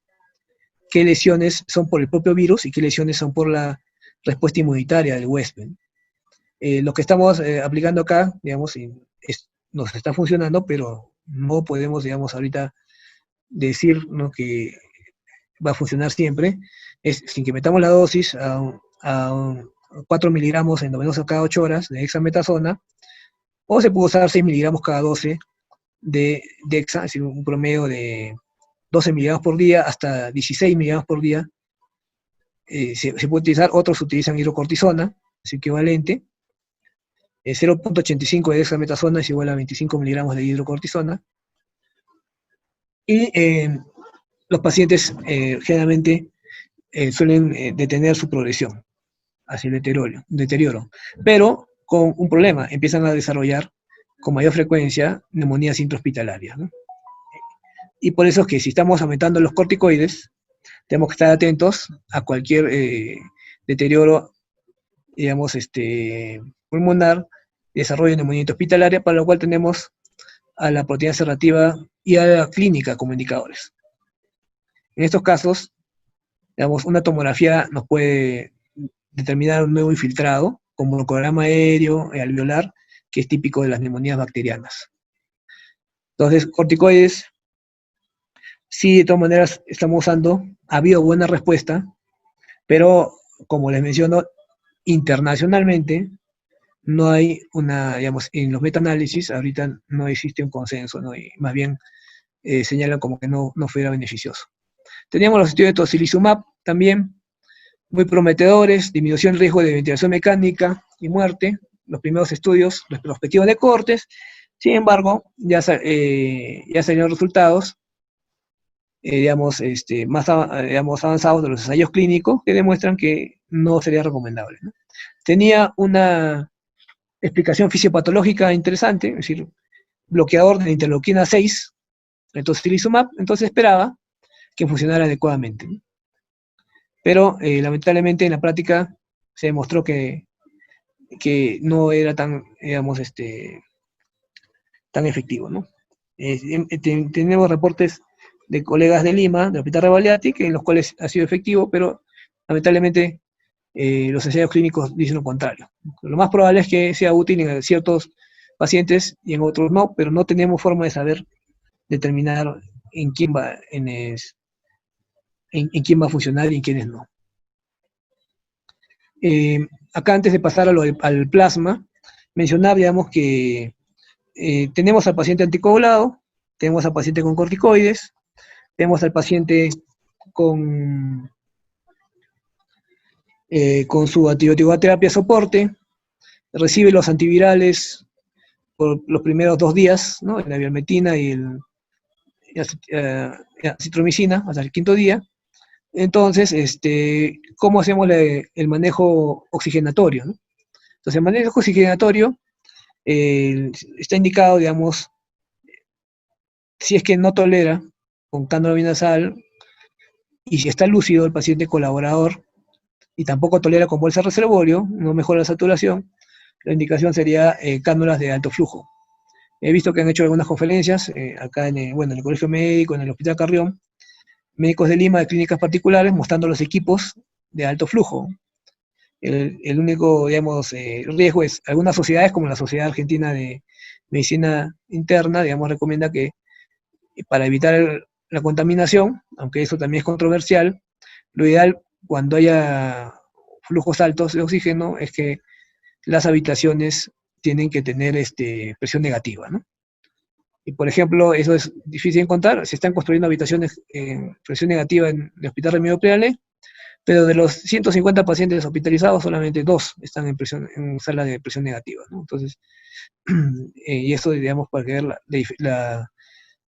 qué lesiones son por el propio virus y qué lesiones son por la respuesta inmunitaria del huésped. Lo que estamos aplicando acá, digamos, nos está funcionando, pero no podemos, digamos, ahorita decir, ¿no?, que va a funcionar siempre, es sin que metamos la dosis a 4 miligramos endovenosa cada 8 horas de dexametasona, o se puede usar 6 miligramos cada 12 de dexa, es decir, un promedio de 12 miligramos por día hasta 16 miligramos por día. Se puede utilizar, otros utilizan hidrocortisona, es equivalente. 0.85 de dexametasona es igual a 25 miligramos de hidrocortisona. Y los pacientes generalmente suelen detener su progresión hacia el deterioro, pero con un problema, empiezan a desarrollar con mayor frecuencia neumonías intrahospitalarias, ¿no? Y por eso es que si estamos aumentando los corticoides, tenemos que estar atentos a cualquier deterioro, digamos, pulmonar, desarrollo de neumonía intrahospitalaria, para lo cual tenemos a la proteína C reactiva y a la clínica como indicadores. En estos casos, digamos, una tomografía nos puede determinar un nuevo infiltrado, como el cronograma aéreo alveolar, que es típico de las neumonías bacterianas. Entonces, corticoides, sí, de todas maneras estamos usando, ha habido buena respuesta, pero como les menciono, internacionalmente no hay una, digamos, en los metaanálisis ahorita no existe un consenso, ¿no? Y más bien señalan como que no fuera beneficioso. Teníamos los estudios de tocilizumab también, muy prometedores, disminución del riesgo de ventilación mecánica y muerte, los primeros estudios retrospectivos de cortes. Sin embargo, ya salieron resultados, digamos, más avanzados de los ensayos clínicos que demuestran que no sería recomendable, ¿no? Tenía una explicación fisiopatológica interesante, es decir, bloqueador de la interleuquina 6, el tocilizumab, entonces esperaba que funcionara adecuadamente, ¿no? Pero lamentablemente en la práctica se demostró que no era tan, digamos, tan efectivo, ¿no? Tenemos reportes de colegas de Lima, del Hospital Revalliati, en los cuales ha sido efectivo, pero lamentablemente los ensayos clínicos dicen lo contrario. Lo más probable es que sea útil en ciertos pacientes y en otros no, pero no tenemos forma de saber determinar en quién va, en quién va a funcionar y en quiénes no. Acá antes de pasar al plasma, mencionar, digamos, que tenemos al paciente anticoagulado, tenemos al paciente con corticoides, tenemos al paciente con su antibiótico-terapia soporte, recibe los antivirales por los primeros 2 días, ¿no?, la ivermectina y la acitromicina hasta el 5.º día. Entonces, ¿cómo hacemos el manejo oxigenatorio, ¿no? Entonces, el manejo oxigenatorio está indicado, digamos, si es que no tolera con cánula binasal y si está lúcido el paciente colaborador y tampoco tolera con bolsa reservorio, no mejora la saturación, la indicación sería cánulas de alto flujo. He visto que han hecho algunas conferencias acá en el Colegio Médico, en el Hospital Carrión, médicos de Lima, de clínicas particulares, mostrando los equipos de alto flujo. El único, digamos, riesgo es, algunas sociedades, como la Sociedad Argentina de Medicina Interna, digamos, recomienda que para evitar la contaminación, aunque eso también es controversial, lo ideal cuando haya flujos altos de oxígeno es que las habitaciones tienen que tener presión negativa, ¿no? Y por ejemplo, eso es difícil de encontrar, se están construyendo habitaciones en presión negativa en el Hospital Remedios Preale, Pero de los 150 pacientes hospitalizados, solamente 2 están en sala de presión negativa, ¿no? Entonces, y eso, digamos, para que ver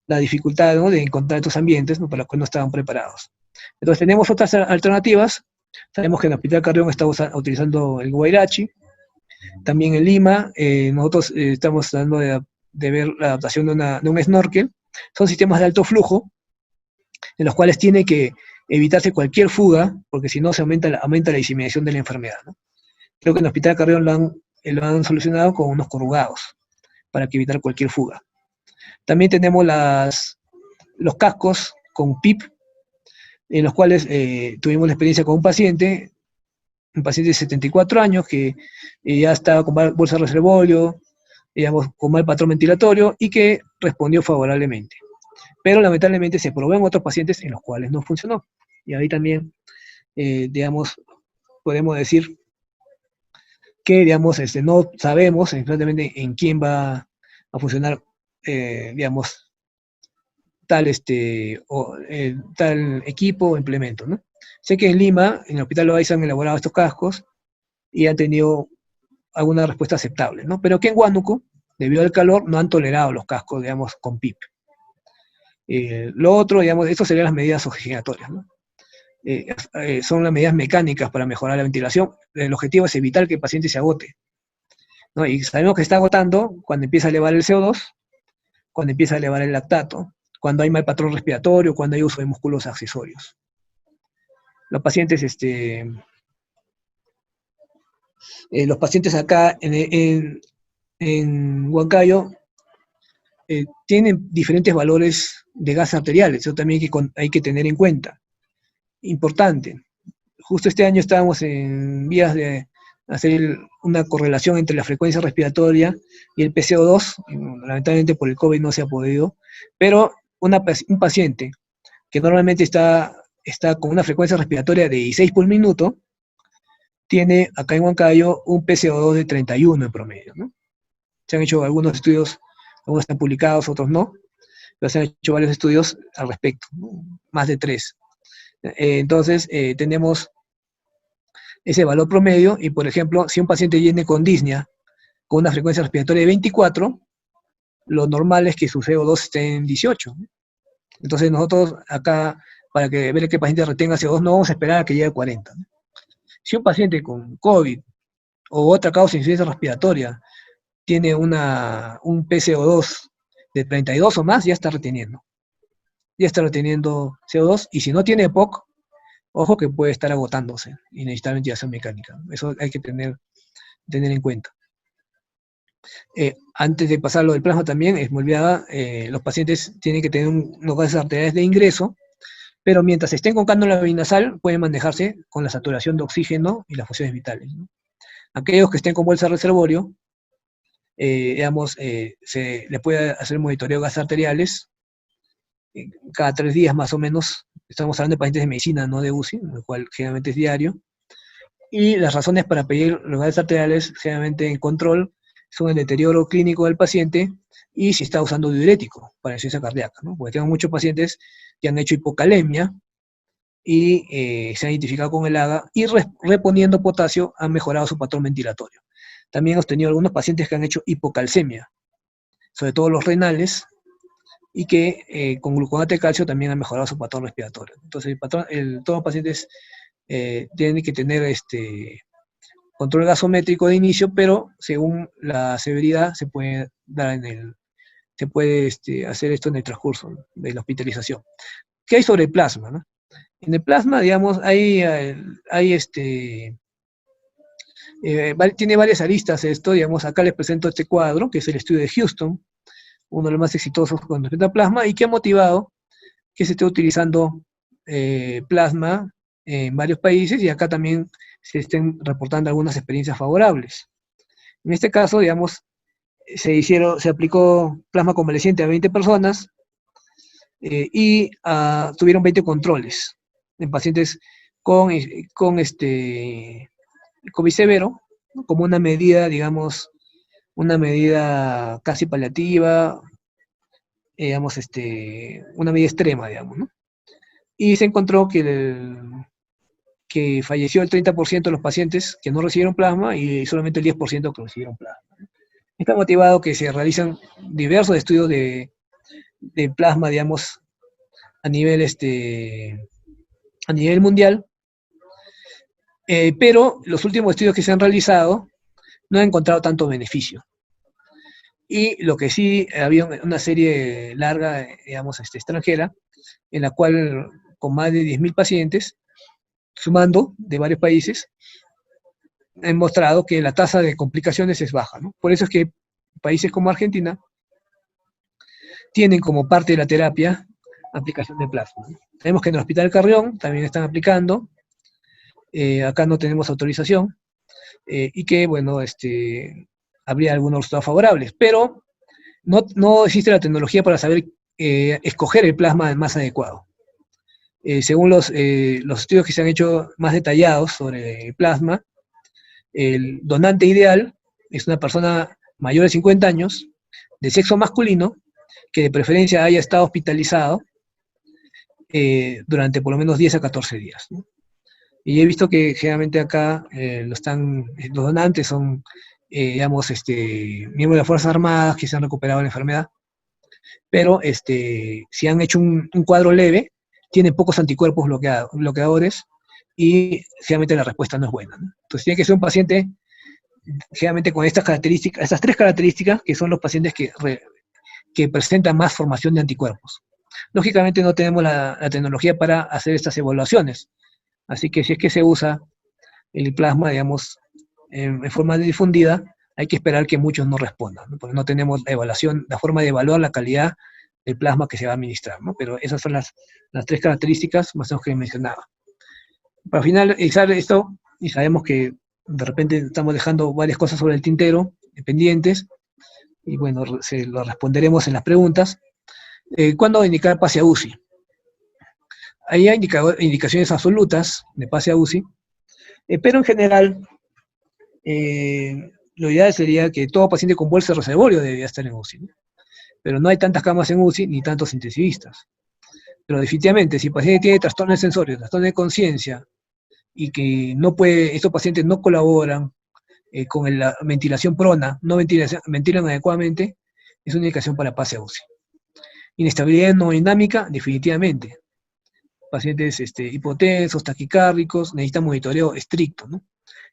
la dificultad, ¿no?, de encontrar estos ambientes, ¿no?, para los que no estaban preparados. Entonces, tenemos otras alternativas. Sabemos que en el Hospital Carrión está utilizando el Guairachi. También en Lima, nosotros estamos tratando de ver la adaptación de un snorkel. Son sistemas de alto flujo, en los cuales tiene que evitarse cualquier fuga, porque si no se aumenta la diseminación de la enfermedad, ¿no? Creo que en el Hospital Carrión lo han solucionado con unos corrugados, para que evitar cualquier fuga. También tenemos los cascos con PIP, en los cuales tuvimos la experiencia con un paciente de 74 años que ya estaba con bolsa de reservorio, digamos, con mal patrón ventilatorio y que respondió favorablemente. Pero lamentablemente se probó en otros pacientes en los cuales no funcionó. Y ahí también, digamos, podemos decir que, digamos, no sabemos exactamente en quién va a funcionar, digamos, tal equipo o implemento, ¿no? Sé que en Lima, en el Hospital Loaiza, han elaborado estos cascos y han tenido alguna respuesta aceptable, ¿no? Pero que en Huánuco, debido al calor, no han tolerado los cascos, digamos, con PIP. Lo otro, digamos, esto serían las medidas oxigenatorias, ¿no? Son las medidas mecánicas para mejorar la ventilación. El objetivo es evitar que el paciente se agote, ¿no? Y sabemos que se está agotando cuando empieza a elevar el CO2, cuando empieza a elevar el lactato, cuando hay mal patrón respiratorio, cuando hay uso de músculos accesorios. Los pacientes, acá en Huancayo tienen diferentes valores de gas arteriales, eso también hay que tener en cuenta. Importante. Justo este año estábamos en vías de hacer una correlación entre la frecuencia respiratoria y el PCO2, lamentablemente por el COVID no se ha podido, pero un paciente que normalmente está con una frecuencia respiratoria de 16 por minuto, tiene acá en Huancayo un PCO2 de 31 en promedio, ¿no? Se han hecho algunos estudios, algunos están publicados, otros no, pero se han hecho varios estudios al respecto, ¿no? Más de 3. Entonces, tenemos ese valor promedio, y por ejemplo, si un paciente viene con disnea, con una frecuencia respiratoria de 24, lo normal es que su CO2 esté en 18. Entonces nosotros acá, para ver que el paciente retenga CO2, no vamos a esperar a que llegue a 40. Si un paciente con COVID o otra causa de insuficiencia respiratoria tiene un PCO2 de 32 o más, ya está reteniendo. Ya está reteniendo CO2, y si no tiene EPOC, ojo que puede estar agotándose y necesitar ventilación mecánica. Eso hay que tener en cuenta. Antes de pasar lo del plasma también, me olvidaba, los pacientes tienen que tener unos gases arteriales de ingreso, pero mientras estén con cánula binasal, pueden manejarse con la saturación de oxígeno y las funciones vitales, ¿no? Aquellos que estén con bolsa de reservorio, digamos, se les puede hacer monitoreo de gases arteriales cada 3 días más o menos. Estamos hablando de pacientes de medicina, no de UCI, lo cual generalmente es diario. Y las razones para pedir los gases arteriales, generalmente en control, son el deterioro clínico del paciente y si está usando diurético para insuficiencia cardíaca, ¿no? Porque tengo muchos pacientes que han hecho hipocalemia y se han identificado con el AGA, y reponiendo potasio han mejorado su patrón ventilatorio. También hemos tenido algunos pacientes que han hecho hipocalcemia, sobre todo los renales, y que con gluconato de calcio también han mejorado su patrón respiratorio. Entonces, todos los pacientes tienen que tener control gasométrico de inicio, pero según la severidad se puede hacer esto en el transcurso de la hospitalización. ¿Qué hay sobre el plasma, no? En el plasma, digamos, tiene varias aristas esto, digamos. Acá les presento este cuadro, que es el estudio de Houston, uno de los más exitosos con respecto a plasma, y que ha motivado que se esté utilizando plasma en varios países, y acá también se estén reportando algunas experiencias favorables. En este caso, digamos, se aplicó plasma convaleciente a 20 personas y tuvieron 20 controles en pacientes con COVID severo, ¿no?, como una medida, digamos, una medida casi paliativa, digamos, una medida extrema, digamos, ¿no? Y se encontró que que falleció el 30% de los pacientes que no recibieron plasma y solamente el 10% que recibieron plasma. Está motivado que se realizan diversos estudios de plasma, digamos, a nivel, a nivel mundial, pero los últimos estudios que se han realizado no han encontrado tanto beneficio. Y lo que sí, había una serie larga, digamos, extranjera, en la cual con más de 10.000 pacientes, sumando de varios países, han mostrado que la tasa de complicaciones es baja, ¿no? Por eso es que países como Argentina tienen como parte de la terapia aplicación de plasma, ¿no? Sabemos que en el Hospital Carrión también están aplicando, acá no tenemos autorización, y que, bueno, habría algunos resultados favorables, pero no existe la tecnología para saber escoger el plasma más adecuado. Según los estudios que se han hecho más detallados sobre el plasma, el donante ideal es una persona mayor de 50 años, de sexo masculino, que de preferencia haya estado hospitalizado durante por lo menos 10 a 14 días, ¿no? Y he visto que generalmente acá los donantes son, digamos, miembros de las Fuerzas Armadas que se han recuperado de la enfermedad, pero si han hecho un cuadro leve, tienen pocos anticuerpos bloqueadores y generalmente la respuesta no es buena, ¿no? Entonces tiene que ser un paciente generalmente con estas características, estas tres características, que son los pacientes que presentan más formación de anticuerpos. Lógicamente no tenemos la tecnología para hacer estas evaluaciones, así que si es que se usa el plasma, digamos, en forma difundida, hay que esperar que muchos no respondan, ¿no? Porque no tenemos la evaluación, la forma de evaluar la calidad del plasma que se va a administrar, ¿no? Pero esas son las tres características más o menos que mencionaba. Para finalizar esto, y sabemos que de repente estamos dejando varias cosas sobre el tintero, pendientes, y bueno, se lo responderemos en las preguntas. ¿Cuándo indicar pase a UCI? Hay indicaciones absolutas de pase a UCI, pero en general, lo ideal sería que todo paciente con bolsa reservorio debería estar en UCI, ¿no? Pero no hay tantas camas en UCI ni tantos intensivistas. Pero definitivamente, si el paciente tiene trastornos sensorios, trastornos de conciencia, y que no puede, estos pacientes no colaboran con la ventilación prona, no ventilan adecuadamente, es una indicación para pase a UCI. Inestabilidad hemodinámica, definitivamente. Pacientes hipotensos, taquicárdicos, necesitan monitoreo estricto, ¿no?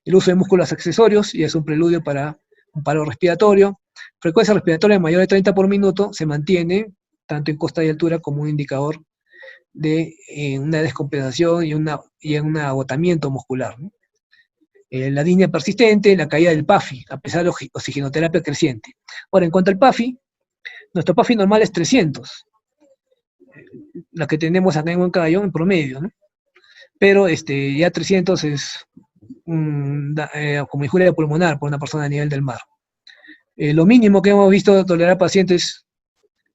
El uso de músculos accesorios ya es un preludio para un paro respiratorio. Frecuencia respiratoria mayor de 30 por minuto se mantiene tanto en costa y altura como un indicador de una descompensación y un agotamiento muscular, ¿no? La línea persistente, la caída del PAFI, a pesar de oxigenoterapia creciente. Ahora, en cuanto al PAFI, nuestro PAFI normal es 300, la que tenemos acá en Huancayo en promedio, ¿no? Pero ya 300 es como injuria pulmonar por una persona a nivel del mar. Lo mínimo que hemos visto tolerar pacientes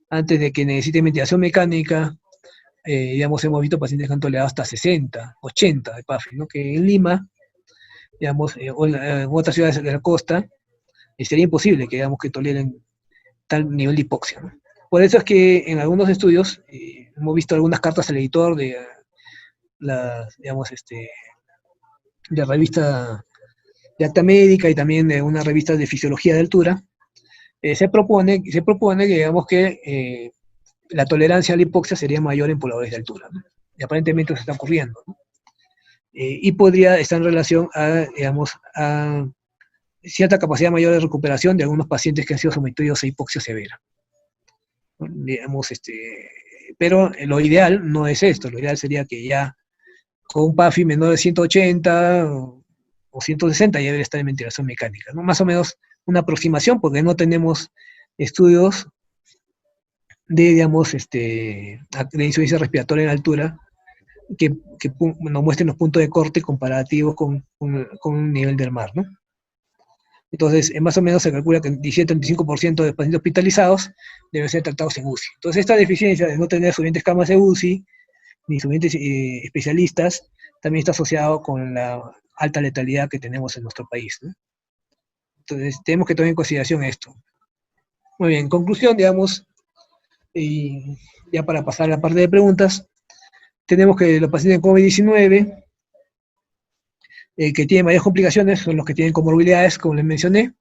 antes de que necesiten ventilación mecánica, digamos, hemos visto pacientes que han tolerado hasta 60, 80 de PAFI, ¿no? Que en Lima, digamos, o en otras ciudades de la costa, sería imposible que, digamos, que toleren tal nivel de hipoxia, ¿no? Por eso es que en algunos estudios hemos visto algunas cartas al editor de digamos, de revista de acta médica y también de una revista de fisiología de altura, se propone que, digamos, que la tolerancia a la hipoxia sería mayor en pobladores de altura, ¿no? Y aparentemente eso está ocurriendo, ¿no? Y podría estar en relación a, digamos, a cierta capacidad mayor de recuperación de algunos pacientes que han sido sometidos a hipoxia severa, ¿no? Digamos, pero lo ideal no es esto, lo ideal sería que ya con un PAFI menor de 180 o 160 ya debería estar en ventilación mecánica, ¿no? Más o menos una aproximación, porque no tenemos estudios de, digamos, de insuficiencia respiratoria en altura que nos muestren los puntos de corte comparativos con un nivel del mar, ¿no? Entonces, más o menos se calcula que el 17-35% de pacientes hospitalizados deben ser tratados en UCI. Entonces, esta deficiencia de no tener suficientes camas de UCI, ni suficientes especialistas, también está asociado con la alta letalidad que tenemos en nuestro país, ¿no? Entonces, tenemos que tomar en consideración esto. Muy bien, en conclusión, digamos, y ya para pasar a la parte de preguntas, tenemos que los pacientes con COVID-19 que tienen mayores complicaciones son los que tienen comorbilidades, como les mencioné,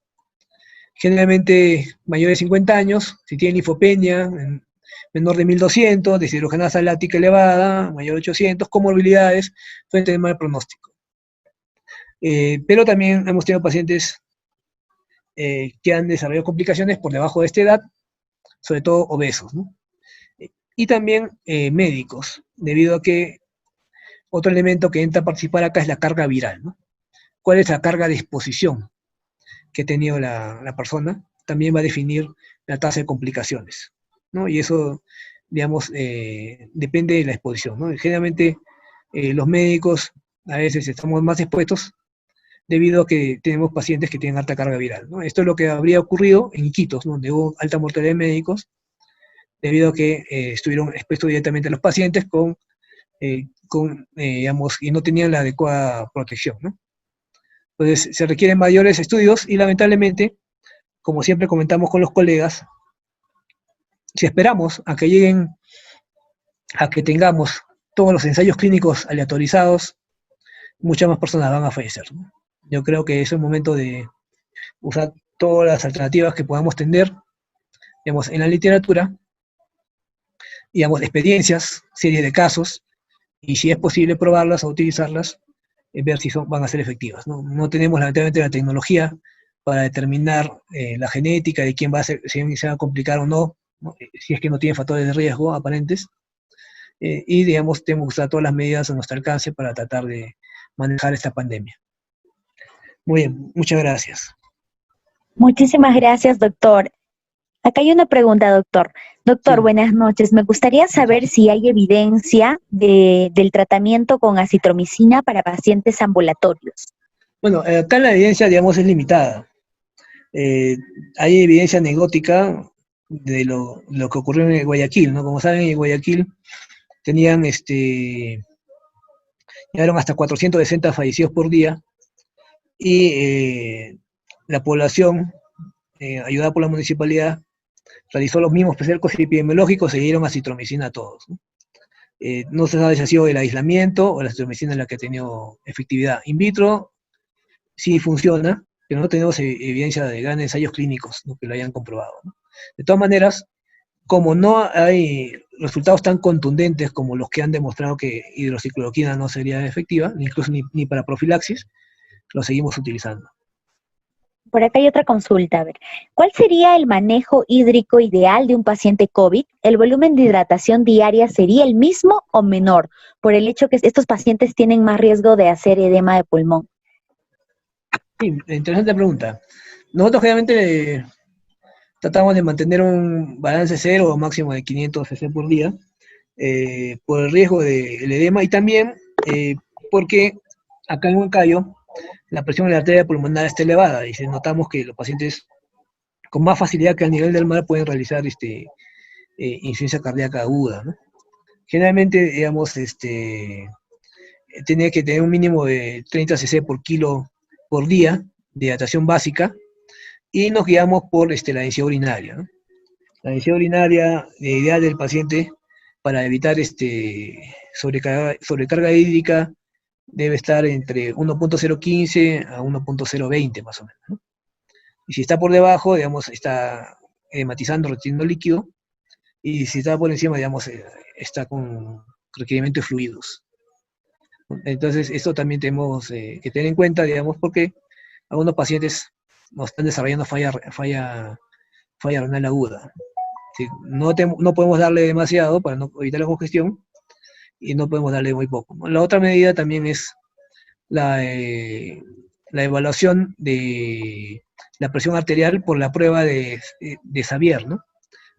generalmente mayores de 50 años, si tienen linfopenia, menor de 1200, deshidrogenasa láctica elevada, mayor de 800, comorbilidades, suelen tener mal pronóstico. Pero también hemos tenido pacientes que han desarrollado complicaciones por debajo de esta edad, sobre todo obesos, ¿no? Y también médicos, debido a que otro elemento que entra a participar acá es la carga viral, ¿no? ¿Cuál es la carga de exposición que ha tenido la persona? También va a definir la tasa de complicaciones, ¿no? Y eso, digamos, depende de la exposición, ¿no? Generalmente los médicos a veces estamos más expuestos debido a que tenemos pacientes que tienen alta carga viral, ¿no? Esto es lo que habría ocurrido en Iquitos, ¿no? Donde hubo alta mortalidad de médicos, debido a que estuvieron expuestos directamente a los pacientes digamos, y no tenían la adecuada protección, ¿no? Entonces, se requieren mayores estudios y lamentablemente, como siempre comentamos con los colegas, si esperamos a que lleguen, a que tengamos todos los ensayos clínicos aleatorizados, muchas más personas van a fallecer, ¿no? Yo creo que es el momento de usar todas las alternativas que podamos tener, digamos, en la literatura, digamos, experiencias, series de casos, y si es posible probarlas o utilizarlas, ver si van a ser efectivas, ¿no? No tenemos lamentablemente la tecnología para determinar la genética de quién va a ser, si se va a complicar o no, ¿no? Si es que no tiene factores de riesgo aparentes, y digamos, tenemos que usar todas las medidas a nuestro alcance para tratar de manejar esta pandemia. Muy bien, muchas gracias. Muchísimas gracias, doctor. Acá hay una pregunta, doctor. Doctor, Sí. buenas noches. Me gustaría saber si hay evidencia del tratamiento con acitromicina para pacientes ambulatorios. Bueno, acá la evidencia, digamos, es limitada. Hay evidencia anecdótica de lo que ocurrió en Guayaquil, ¿no? Como saben, en Guayaquil tenían, llegaron hasta 460 fallecidos por día, y la población, ayudada por la municipalidad, realizó los mismos cercos epidemiológicos y dieron acitromicina a todos, ¿no? No se sabe si ha sido el aislamiento o la acitromicina la que ha tenido efectividad. In vitro sí funciona, pero no tenemos evidencia de grandes ensayos clínicos, ¿no?, que lo hayan comprobado, ¿no? De todas maneras, como no hay resultados tan contundentes como los que han demostrado que hidroxicloroquina no sería efectiva, incluso ni para profilaxis, lo seguimos utilizando. Por acá hay otra consulta. A ver, ¿cuál sería el manejo hídrico ideal de un paciente COVID? ¿El volumen de hidratación diaria sería el mismo o menor? Por el hecho que estos pacientes tienen más riesgo de hacer edema de pulmón. Sí, interesante pregunta. Nosotros generalmente tratamos de mantener un balance cero o máximo de 500 cc por día, por el riesgo del edema, y también porque acá en Huancayo la presión de la arteria pulmonar está elevada y notamos que los pacientes con más facilidad que al nivel del mar pueden realizar insuficiencia cardíaca aguda, ¿no? Generalmente, digamos, tiene que tener un mínimo de 30 cc por kilo por día de hidratación básica, y nos guiamos por la densidad urinaria, ¿no? La densidad urinaria ideal del paciente para evitar sobrecarga hídrica debe estar entre 1.015 a 1.020 más o menos, ¿no? Y si está por debajo, digamos, está edematizando, reteniendo líquido, y si está por encima, digamos, está con requerimiento de fluidos. Entonces, esto también tenemos que tener en cuenta, digamos, porque algunos pacientes nos están desarrollando falla renal aguda. ¿Sí? No podemos darle demasiado para no evitar la congestión, y no podemos darle muy poco, ¿no? La otra medida también es la evaluación de la presión arterial por la prueba de Xavier, ¿no?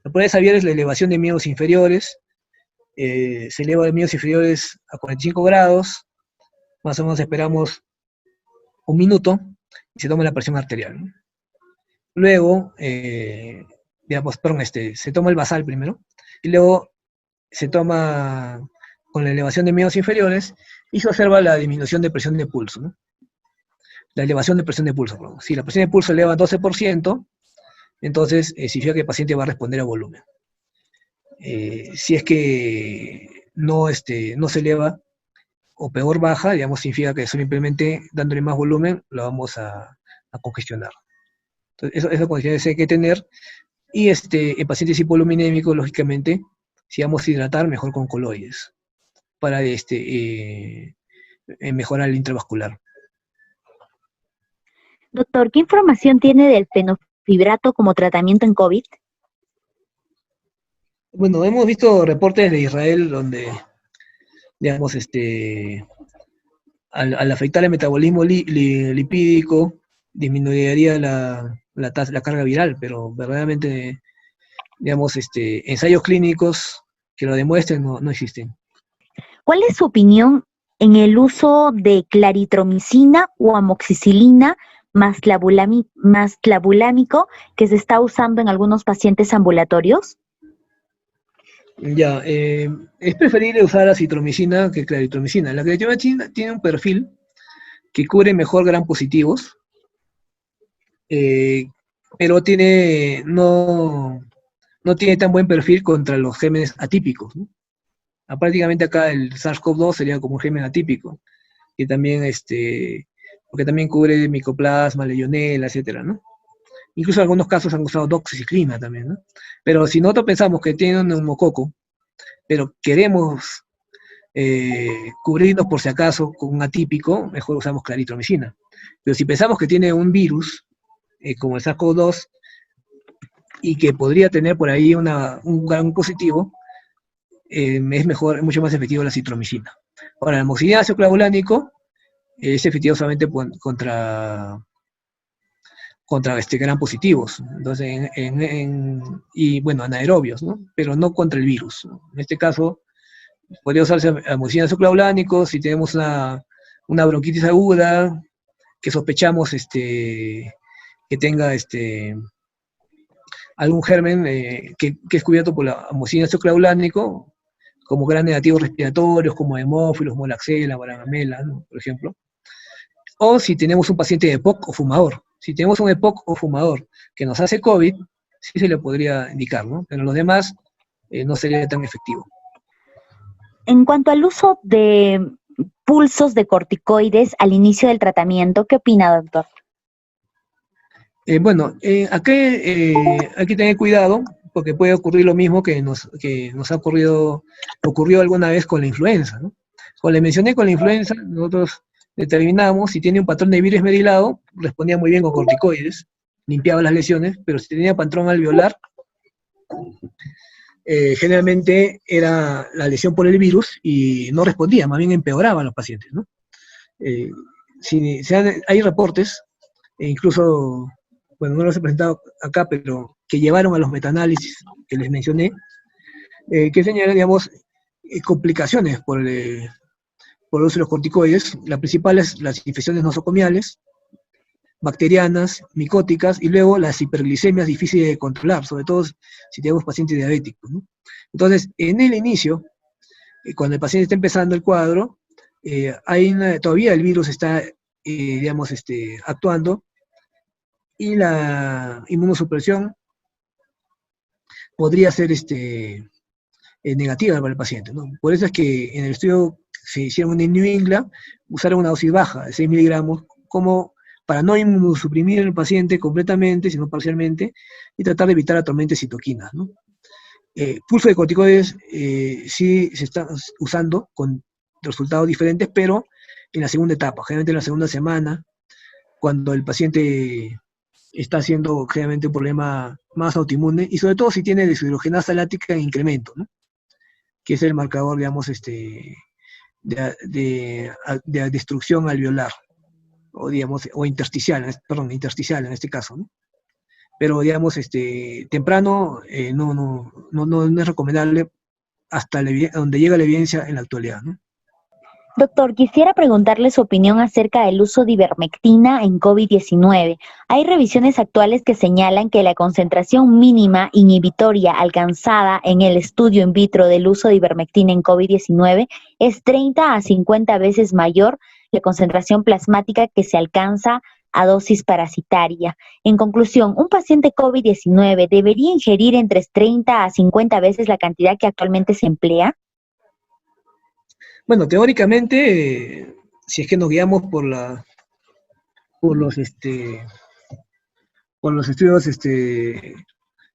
La prueba de Xavier es la elevación de miedos inferiores. Se eleva de miedos inferiores a 45 grados, más o menos esperamos un minuto, y se toma la presión arterial, ¿no? Luego, digamos, perdón, se toma el basal primero, y luego se toma con la elevación de miedos inferiores, y se observa la disminución de presión de pulso, ¿no? La elevación de presión de pulso, perdón. Si la presión de pulso eleva 12%, entonces significa que el paciente va a responder a volumen. Si es que no se eleva o peor baja, digamos, significa que simplemente dándole más volumen lo vamos a congestionar. Entonces, eso condiciones hay que tener. Y en pacientes hipoluminémicos, lógicamente, si vamos a hidratar, mejor con coloides, para mejorar el intravascular. Doctor, ¿qué información tiene del fenofibrato como tratamiento en COVID? Bueno, hemos visto reportes de Israel donde, digamos, al afectar el metabolismo lipídico, disminuiría la carga viral, pero verdaderamente, digamos, ensayos clínicos que lo demuestren no existen. ¿Cuál es su opinión en el uso de claritromicina o amoxicilina más clavulámico que se está usando en algunos pacientes ambulatorios? Ya, es preferible usar acitromicina que claritromicina. La claritromicina tiene un perfil que cubre mejor gram positivos, pero no tiene tan buen perfil contra los gérmenes atípicos, ¿no? Prácticamente acá el SARS-CoV-2 sería como un germen atípico, que también, porque también cubre micoplasma, legionela, etcétera, ¿no? Incluso en algunos casos han usado doxiciclina también, ¿no? Pero si nosotros pensamos que tiene un neumococo, pero queremos cubrirnos por si acaso con un atípico, mejor usamos claritromicina. Pero si pensamos que tiene un virus, como el SARS-CoV-2, y que podría tener por ahí un gran positivo, es mucho más efectivo la citromicina. Ahora, el amoxicilina ácido clavulánico es efectivo solamente contra gran positivos, entonces, y bueno, anaerobios, ¿no? Pero no contra el virus, ¿no? En este caso, podría usarse amoxicilina ácido clavulánico si tenemos una bronquitis aguda, que sospechamos que tenga algún germen que es cubierto por la amoxicilina ácido clavulánico, como gran negativos respiratorios, como hemófilos, molaxela, guaragamela, ¿no? Por ejemplo. O si tenemos un paciente de EPOC o fumador. Si tenemos un EPOC o fumador que nos hace COVID, sí se le podría indicar, ¿no? Pero los demás no sería tan efectivo. En cuanto al uso de pulsos de corticoides al inicio del tratamiento, ¿qué opina, doctor? Bueno, aquí hay que tener cuidado porque puede ocurrir lo mismo que nos ocurrió alguna vez con la influenza, ¿no? Como le mencioné, con la influenza, nosotros determinamos si tiene un patrón de virus esmerilado, respondía muy bien con corticoides, limpiaba las lesiones, pero si tenía patrón alveolar, generalmente era la lesión por el virus y no respondía, más bien empeoraba a los pacientes, ¿no? Hay reportes, e incluso, bueno, no los he presentado acá, pero que llevaron a los metaanálisis que les mencioné, que señalan, digamos, complicaciones por el uso de los corticoides. La principal es las infecciones nosocomiales, bacterianas, micóticas, y luego las hiperglicemias difíciles de controlar, sobre todo si tenemos pacientes diabéticos, ¿no? Entonces, en el inicio, cuando el paciente está empezando el cuadro, todavía el virus está, digamos, actuando, y la inmunosupresión podría ser negativa para el paciente, ¿no? Por eso es que en el estudio se hicieron en New England, usaron una dosis baja de 6 miligramos, como para no inmunosuprimir al paciente completamente, sino parcialmente, y tratar de evitar la tormenta de citoquinas, ¿no? Pulso de corticoides sí se está usando con resultados diferentes, pero en la segunda etapa, generalmente en la segunda semana, cuando el paciente está haciendo generalmente un problema más autoinmune, y sobre todo si tiene deshidrogenasa láctica en incremento, ¿no? Que es el marcador, digamos, de destrucción alveolar, o digamos, o intersticial en este caso, ¿no? Pero, digamos, temprano no es recomendable hasta donde llega la evidencia en la actualidad, ¿no? Doctor, quisiera preguntarle su opinión acerca del uso de ivermectina en COVID-19. Hay revisiones actuales que señalan que la concentración mínima inhibitoria alcanzada en el estudio in vitro del uso de ivermectina en COVID-19 es 30 a 50 veces mayor la concentración plasmática que se alcanza a dosis parasitaria. En conclusión, ¿un paciente COVID-19 debería ingerir entre 30 a 50 veces la cantidad que actualmente se emplea? Bueno, teóricamente, si es que nos guiamos por los, por los estudios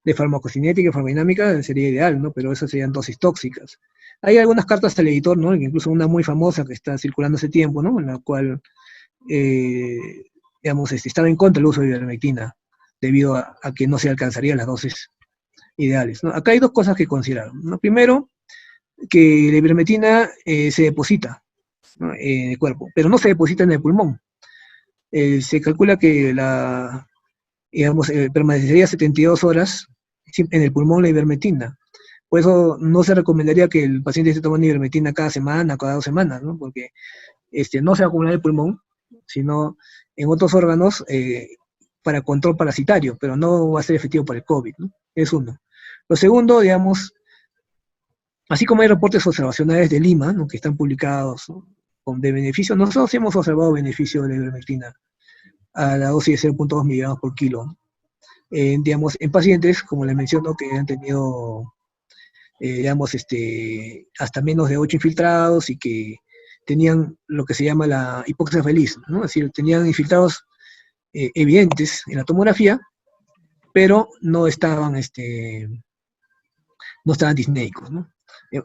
de farmacocinética y farmacodinámica, sería ideal, ¿no? Pero esas serían dosis tóxicas. Hay algunas cartas al editor, ¿no? Incluso una muy famosa que está circulando hace tiempo, ¿no? En la cual, digamos, estaba en contra del uso de ivermectina, debido a que no se alcanzarían las dosis ideales, ¿no? Acá hay dos cosas que considerar, ¿no? Primero, que la ivermectina se deposita, ¿no? En el cuerpo, pero no se deposita en el pulmón. Se calcula que digamos, permanecería 72 horas en el pulmón la ivermectina. Por eso no se recomendaría que el paciente esté tomando ivermectina cada semana, cada 2 semanas, ¿no? Porque no se va a acumular en el pulmón, sino en otros órganos para control parasitario, pero no va a ser efectivo para el COVID, ¿no? Es uno. Lo segundo, digamos, así como hay reportes observacionales de Lima, ¿no? Que están publicados, ¿no? De beneficio, nosotros sí hemos observado beneficio de la ivermectina a la dosis de 0.2 miligramos por kilo. Digamos, en pacientes, como les menciono, que han tenido, digamos, hasta menos de 8 infiltrados y que tenían lo que se llama la hipoxia feliz, ¿no? Es decir, tenían infiltrados evidentes en la tomografía, pero no estaban disnéicos, ¿no?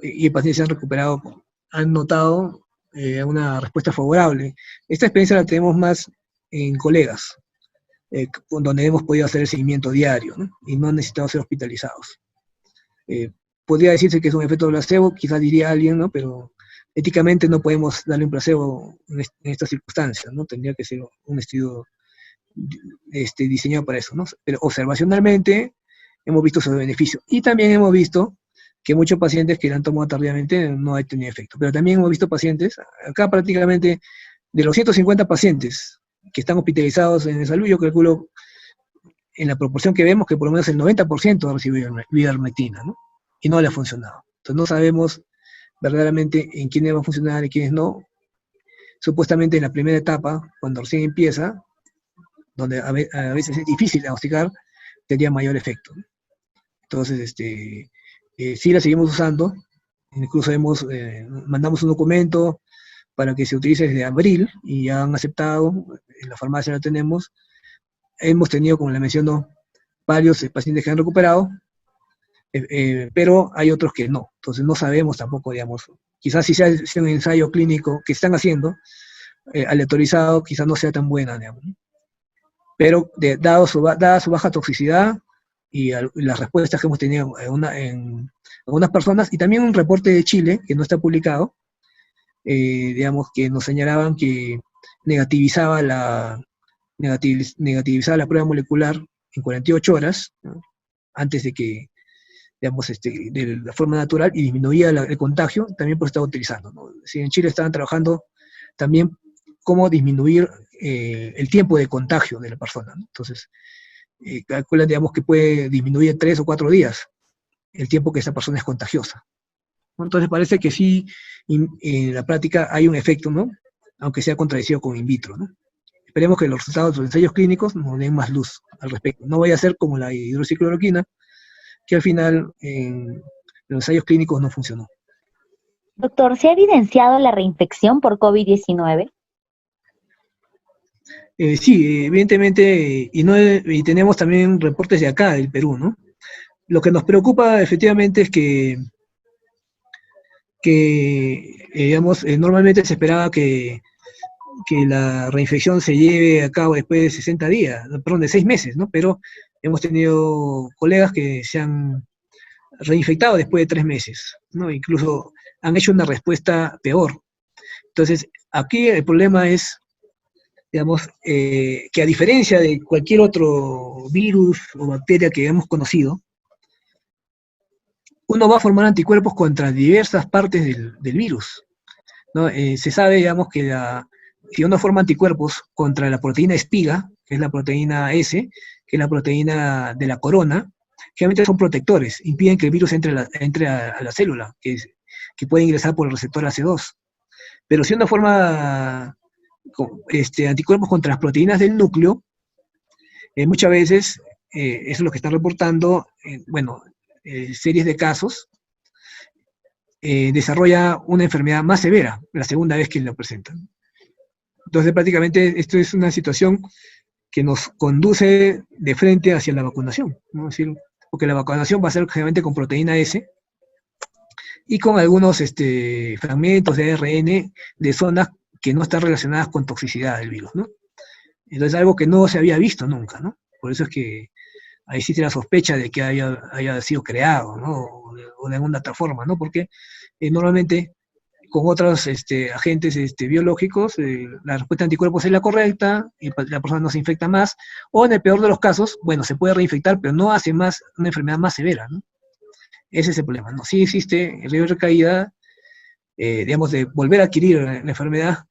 Y el paciente se han recuperado, han notado una respuesta favorable. Esta experiencia la tenemos más en colegas, donde hemos podido hacer el seguimiento diario, ¿no? Y no han necesitado ser hospitalizados. Podría decirse que es un efecto placebo, quizás diría alguien, ¿no? Pero éticamente no podemos darle un placebo en estas circunstancias, ¿no? Tendría que ser un estudio diseñado para eso, ¿no? Pero observacionalmente hemos visto su beneficio. Y también hemos visto que muchos pacientes que la han tomado tardíamente no han tenido efecto. Pero también hemos visto pacientes, acá prácticamente de los 150 pacientes que están hospitalizados en salud, yo calculo en la proporción que vemos que por lo menos el 90% ha recibido ivermectina, ¿no? Y no le ha funcionado. Entonces no sabemos verdaderamente en quiénes va a funcionar y quiénes no. Supuestamente en la primera etapa, cuando recién empieza, donde a veces es difícil diagnosticar, tendría mayor efecto, ¿no? Entonces, sí la seguimos usando, incluso mandamos un documento para que se utilice desde abril, y ya han aceptado, en la farmacia la tenemos. Hemos tenido, como le menciono, varios pacientes que han recuperado, pero hay otros que no. Entonces no sabemos tampoco, digamos, quizás si sea un ensayo clínico que están haciendo, aleatorizado, quizás no sea tan buena, digamos. Pero dada su baja toxicidad y las respuestas que hemos tenido en algunas personas, y también un reporte de Chile, que no está publicado, digamos, que nos señalaban que negativizaba la prueba molecular en 48 horas, ¿no? Antes de que, digamos, de la forma natural, y disminuía el contagio, también por estar utilizando, ¿no? Si en Chile estaban trabajando también cómo disminuir el tiempo de contagio de la persona, ¿no? Entonces, calculan, digamos, que puede disminuir 3 o 4 días el tiempo que esa persona es contagiosa. Entonces parece que sí, en la práctica hay un efecto, ¿no? Aunque sea contradecido con in vitro, ¿no? Esperemos que los resultados de los ensayos clínicos nos den más luz al respecto. No vaya a ser como la hidroxicloroquina, que al final en los ensayos clínicos no funcionó. Doctor, ¿se ha evidenciado la reinfección por COVID-19? Sí, evidentemente, y tenemos también reportes de acá, del Perú, ¿no? Lo que nos preocupa efectivamente es que digamos, normalmente se esperaba que la reinfección se lleve a cabo después de 60 días, perdón, de 6 meses, ¿no? Pero hemos tenido colegas que se han reinfectado después de 3 meses, ¿no? Incluso han hecho una respuesta peor. Entonces, aquí el problema es, digamos, que a diferencia de cualquier otro virus o bacteria que hemos conocido, uno va a formar anticuerpos contra diversas partes del virus, ¿no? Se sabe, digamos, que si uno forma anticuerpos contra la proteína espiga, que es la proteína S, que es la proteína de la corona, generalmente son protectores, impiden que el virus entre a la célula, que puede ingresar por el receptor AC2. Pero si uno forma anticuerpos contra las proteínas del núcleo, muchas veces, eso es lo que están reportando, bueno, series de casos, desarrolla una enfermedad más severa la segunda vez que lo presentan. Entonces, prácticamente, esto es una situación que nos conduce de frente hacia la vacunación, ¿no? Es decir, porque la vacunación va a ser generalmente con proteína S y con algunos fragmentos de ARN de zonas que no están relacionadas con toxicidad del virus, ¿no? Entonces, algo que no se había visto nunca, ¿no? Por eso es que ahí existe la sospecha de que haya sido creado, ¿no? O de alguna otra forma, ¿no? Porque normalmente con otros agentes biológicos, la respuesta de anticuerpos es la correcta, y la persona no se infecta más, o en el peor de los casos, bueno, se puede reinfectar, pero no hace más una enfermedad más severa, ¿no? Ese es el problema, ¿no? Sí existe el riesgo de recaída, digamos, de volver a adquirir la enfermedad,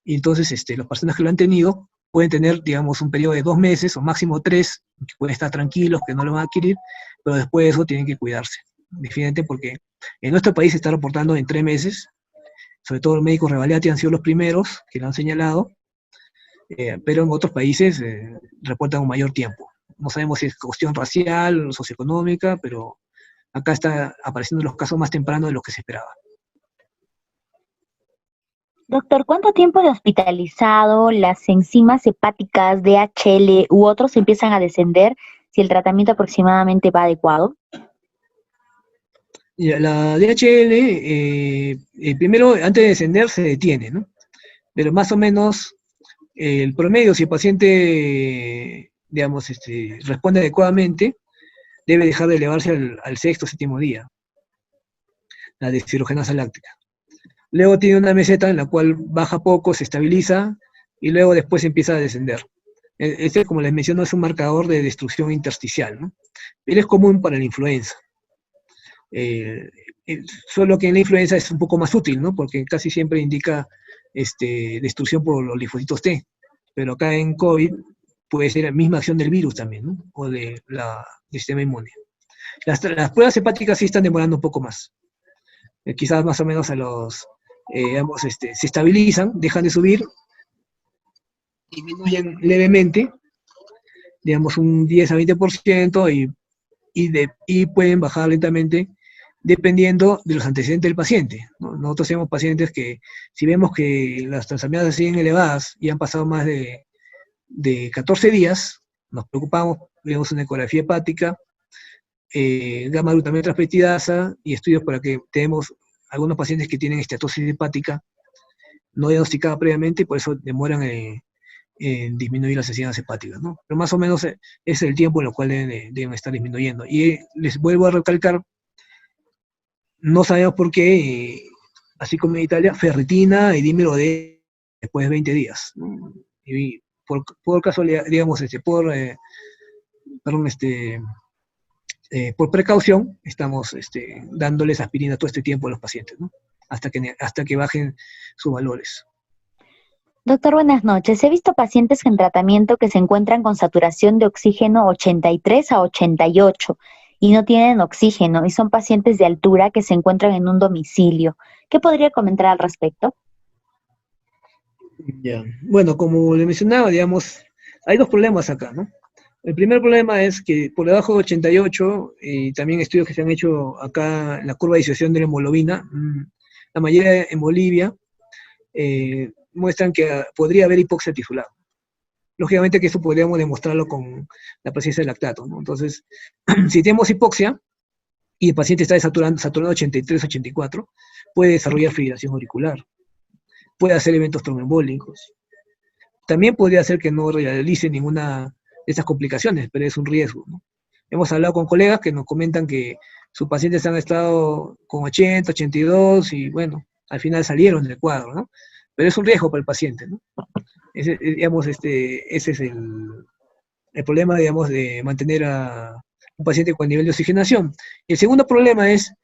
y entonces las personas que lo han tenido pueden tener, digamos, un periodo de 2 meses o máximo 3, que pueden estar tranquilos, que no lo van a adquirir, pero después de eso tienen que cuidarse, definitivamente, porque en nuestro país se está reportando en 3 meses, sobre todo los médicos Revalidati han sido los primeros que lo han señalado, pero en otros países reportan un mayor tiempo. No sabemos si es cuestión racial o socioeconómica, pero acá está apareciendo los casos más tempranos de lo que se esperaba. Doctor, ¿cuánto tiempo de hospitalizado las enzimas hepáticas, DHL u otros empiezan a descender si el tratamiento aproximadamente va adecuado? La DHL, primero, antes de descender, se detiene, ¿no? Pero más o menos el promedio, si el paciente, digamos, responde adecuadamente, debe dejar de elevarse al sexto o séptimo día, la deshidrogenasa láctica. Luego tiene una meseta en la cual baja poco, se estabiliza, y luego después empieza a descender. Este, como les menciono, es un marcador de destrucción intersticial, ¿no? Pero es común para la influenza. Solo que en la influenza es un poco más útil, ¿no? Porque casi siempre indica destrucción por los linfocitos T. Pero acá en COVID puede ser la misma acción del virus también, ¿no? O del sistema inmune. Las pruebas hepáticas sí están demorando un poco más. Quizás más o menos a los, digamos, se estabilizan, dejan de subir, disminuyen levemente, digamos un 10 a 20%, y pueden bajar lentamente dependiendo de los antecedentes del paciente, ¿no? Nosotros tenemos pacientes que, si vemos que las transaminadas siguen elevadas y han pasado más de 14 días, nos preocupamos, vemos una ecografía hepática, gamma-glutamina transpeptidasa y estudios para que tenemos algunos pacientes que tienen esteatosis hepática no diagnosticada previamente, y por eso demoran en disminuir las enzimas hepáticas, ¿no? Pero más o menos es el tiempo en el cual deben estar disminuyendo. Y les vuelvo a recalcar, no sabemos por qué, así como en Italia, ferritina y dímero D después de 20 días, ¿no? Y por casualidad, digamos, por precaución, estamos dándoles aspirina todo este tiempo a los pacientes, ¿no? Hasta que bajen sus valores. Doctor, buenas noches. He visto pacientes en tratamiento que se encuentran con saturación de oxígeno 83 a 88 y no tienen oxígeno, y son pacientes de altura que se encuentran en un domicilio. ¿Qué podría comentar al respecto? Ya. Bueno, como le mencionaba, digamos, hay 2 problemas acá, ¿no? El primer problema es que por debajo de 88, y también estudios que se han hecho acá en la curva de disociación de la hemoglobina, la mayoría en Bolivia, muestran que podría haber hipoxia tisular. Lógicamente que eso podríamos demostrarlo con la presencia de lactato, ¿no? Entonces, si tenemos hipoxia y el paciente está saturando 83, 84, puede desarrollar fibrilación auricular, puede hacer eventos tromboembólicos. También podría ser que no realice ninguna de estas complicaciones, pero es un riesgo, ¿no? Hemos hablado con colegas que nos comentan que sus pacientes han estado con 80, 82 y bueno, al final salieron del cuadro, ¿no? Pero es un riesgo para el paciente, ¿no? Ese es el problema, digamos, de mantener a un paciente con nivel de oxigenación. Y el segundo problema es,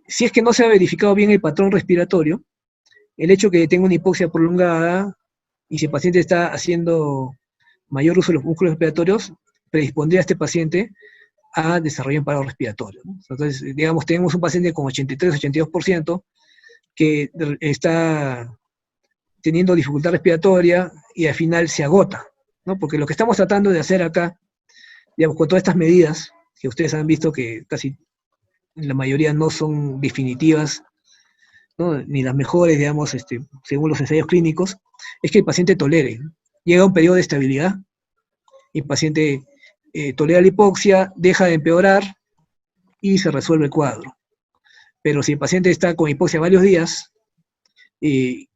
si es que no se ha verificado bien el patrón respiratorio, el hecho que tenga una hipoxia prolongada, y si el paciente está haciendo mayor uso de los músculos respiratorios, predispondría a este paciente a desarrollar un paro respiratorio, ¿no? Entonces, digamos, tenemos un paciente con 83, 82% que está teniendo dificultad respiratoria y al final se agota, ¿no? Porque lo que estamos tratando de hacer acá, digamos, con todas estas medidas que ustedes han visto que casi la mayoría no son definitivas, ¿no? Ni las mejores, digamos, según los ensayos clínicos, es que el paciente tolere. Llega un periodo de estabilidad y el paciente tolera la hipoxia, deja de empeorar y se resuelve el cuadro. Pero si el paciente está con hipoxia varios días y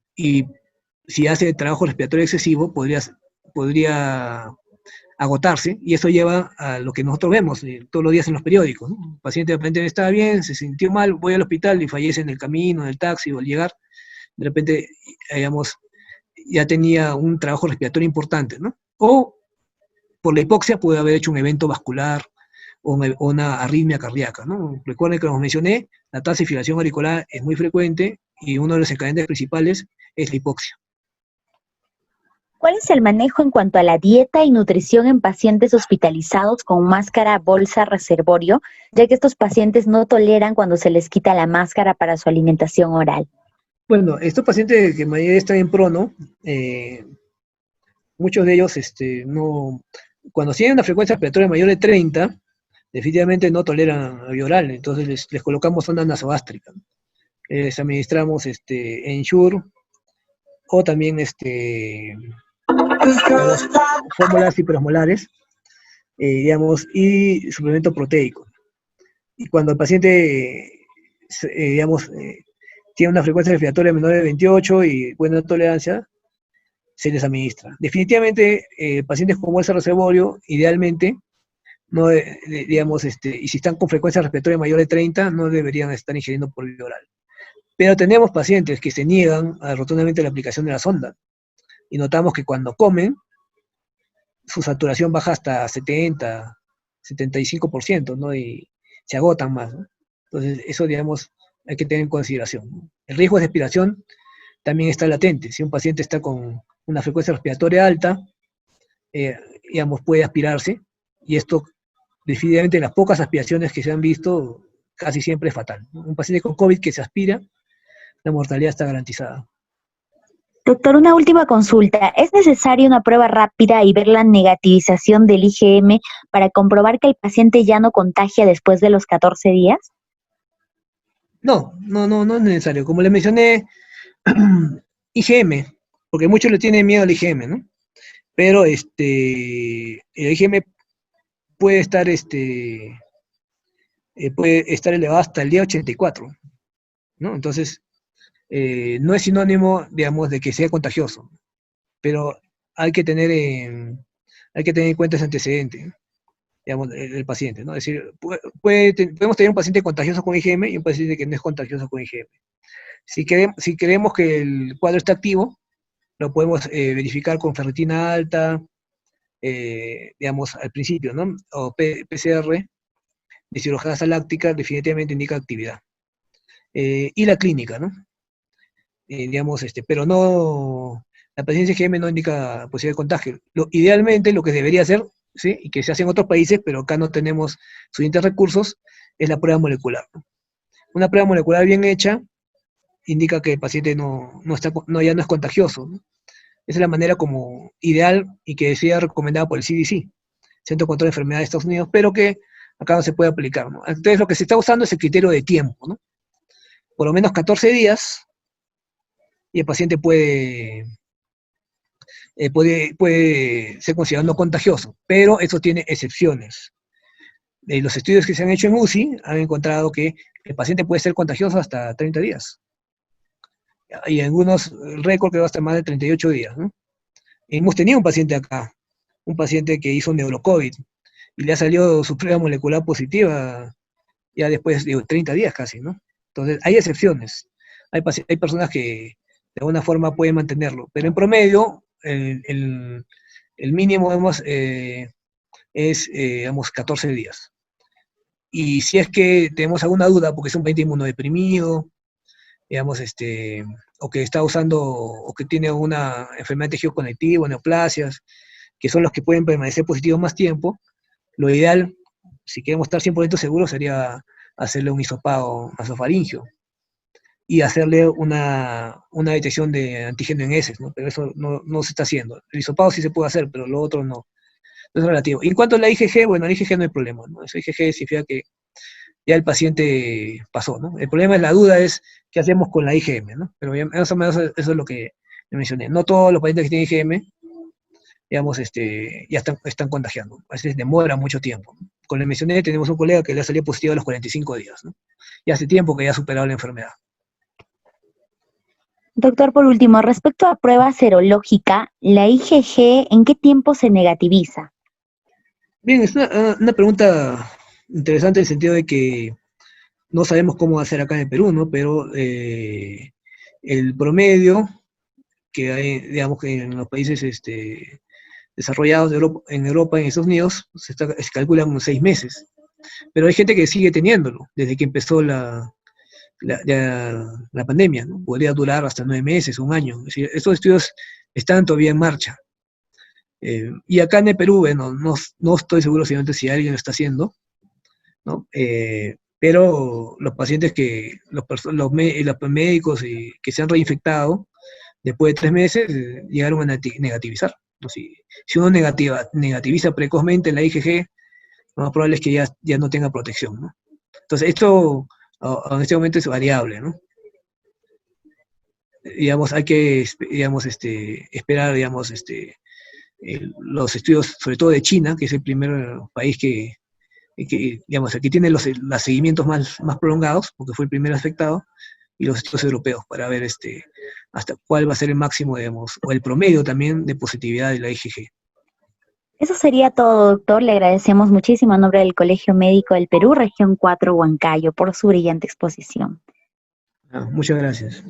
si hace trabajo respiratorio excesivo, podría agotarse, y eso lleva a lo que nosotros vemos todos los días en los periódicos, ¿no? El paciente aparentemente estaba bien, se sintió mal, voy al hospital y fallece en el camino, en el taxi o al llegar, de repente, digamos, ya tenía un trabajo respiratorio importante, ¿no? O por la hipoxia puede haber hecho un evento vascular o una arritmia cardíaca, ¿no? Recuerden que, como mencioné, la tasa de fibrilación auricular es muy frecuente y uno de los desencadenantes principales es la hipoxia. ¿Cuál es el manejo en cuanto a la dieta y nutrición en pacientes hospitalizados con máscara bolsa reservorio, ya que estos pacientes no toleran cuando se les quita la máscara para su alimentación oral? Bueno, estos pacientes que mayoría están en prono, muchos de ellos no, cuando tienen una frecuencia respiratoria mayor de 30, definitivamente no toleran la vía oral, entonces les colocamos sonda nasogástrica. Les administramos Ensure o también fórmulas hiperosmolares, digamos, y suplemento proteico. Y cuando el paciente, digamos, tiene una frecuencia respiratoria menor de 28 y buena tolerancia, se les administra. Definitivamente, pacientes con bolsa reservorio, idealmente, no, digamos, y si están con frecuencia respiratoria mayor de 30, no deberían estar ingiriendo por vía oral. Pero tenemos pacientes que se niegan rotundamente a la aplicación de la sonda, y notamos que cuando comen, su saturación baja hasta 70, 75%, ¿no? Y se agotan más, ¿no? Entonces, eso, digamos, hay que tener en consideración, ¿no? El riesgo de expiración también está latente. Si un paciente está con una frecuencia respiratoria alta, digamos, puede aspirarse, y esto, definitivamente, las pocas aspiraciones que se han visto, casi siempre es fatal, ¿no? Un paciente con COVID que se aspira, la mortalidad está garantizada. Doctor, una última consulta. ¿Es necesaria una prueba rápida y ver la negativización del IgM para comprobar que el paciente ya no contagia después de los 14 días? No es necesario. Como le mencioné, IgM, porque muchos le tienen miedo al IgM, ¿no? Pero el IgM puede estar, puede estar elevado hasta el día 84, ¿no? Entonces, no es sinónimo, digamos, de que sea contagioso, pero hay que tener en cuenta ese antecedente, digamos, del paciente, ¿no? Es decir, podemos tener un paciente contagioso con IgM y un paciente que no es contagioso con IgM. Si creemos que el cuadro está activo, lo podemos verificar con ferritina alta, digamos, al principio, ¿no? O PCR, deshidrogenasa láctica, definitivamente indica actividad. Y la clínica, ¿no? Digamos, pero no, la presencia de IgM no indica posibilidad de contagio. Idealmente, lo que debería hacer, ¿sí? Y que se hace en otros países, pero acá no tenemos suficientes recursos, es la prueba molecular, ¿no? Una prueba molecular bien hecha indica que el paciente ya no es contagioso, ¿no? Esa es la manera como ideal y que sea recomendada por el CDC, Centro de Control de Enfermedades de Estados Unidos, pero que acá no se puede aplicar, ¿no? Entonces lo que se está usando es el criterio de tiempo, ¿no? Por lo menos 14 días, y el paciente puede ser considerado no contagioso, pero eso tiene excepciones. Los estudios que se han hecho en UCI han encontrado que el paciente puede ser contagioso hasta 30 días. Y algunos récords que va hasta más de 38 días, ¿no? Hemos tenido un paciente acá, un paciente que hizo neurocovid, y le ha salido su prueba molecular positiva ya después de 30 días casi, ¿no? Entonces, hay excepciones. Hay personas que de alguna forma pueden mantenerlo, pero en promedio, el mínimo, digamos, es, digamos, 14 días. Y si es que tenemos alguna duda, porque es un paciente inmunodeprimido, digamos, o que está usando, o que tiene una enfermedad de tejido conectivo, neoplasias, que son los que pueden permanecer positivos más tiempo, lo ideal, si queremos estar 100% seguros, sería hacerle un hisopado nasofaringio y hacerle una detección de antígeno en heces, ¿no? Pero eso no se está haciendo. El hisopado sí se puede hacer, pero lo otro no es relativo. Y en cuanto a la IgG, bueno, la IgG no hay problema, ¿no? Esa IgG significa que ya el paciente pasó, ¿no? El problema, la duda es qué hacemos con la IgM, ¿no? Pero ya, más o menos eso es lo que mencioné. No todos los pacientes que tienen IgM, digamos, ya están contagiando. A veces demora mucho tiempo, ¿no? Como le mencioné, tenemos un colega que le ha salido positivo a los 45 días, ¿no? Y hace tiempo que ya ha superado la enfermedad. Doctor, por último, respecto a prueba serológica, ¿la IgG en qué tiempo se negativiza? Bien, es una pregunta interesante en el sentido de que no sabemos cómo va a ser acá en el Perú, ¿no? Pero el promedio que hay, digamos, que en los países desarrollados en Europa, en Estados Unidos, se calcula unos 6 meses. Pero hay gente que sigue teniéndolo desde que empezó la pandemia, ¿no? Podría durar hasta 9 meses, un año. Es decir, estos estudios están todavía en marcha. Y acá en el Perú, bueno, no estoy seguro si alguien lo está haciendo, ¿no? Pero los pacientes los médicos que se han reinfectado después de 3 meses llegaron a negativizar, ¿no? Si uno negativiza precozmente la IgG, lo más probable es que ya no tenga protección, ¿no? Entonces, esto en este momento es variable, ¿no? Digamos, hay que, digamos, esperar, digamos, los estudios, sobre todo de China, que es el primer país digamos, aquí tiene los seguimientos más prolongados, porque fue el primer afectado, y los estudios europeos, para ver hasta cuál va a ser el máximo, digamos, o el promedio también de positividad de la IgG. Eso sería todo, doctor. Le agradecemos muchísimo a nombre del Colegio Médico del Perú, Región 4, Huancayo, por su brillante exposición. Muchas gracias.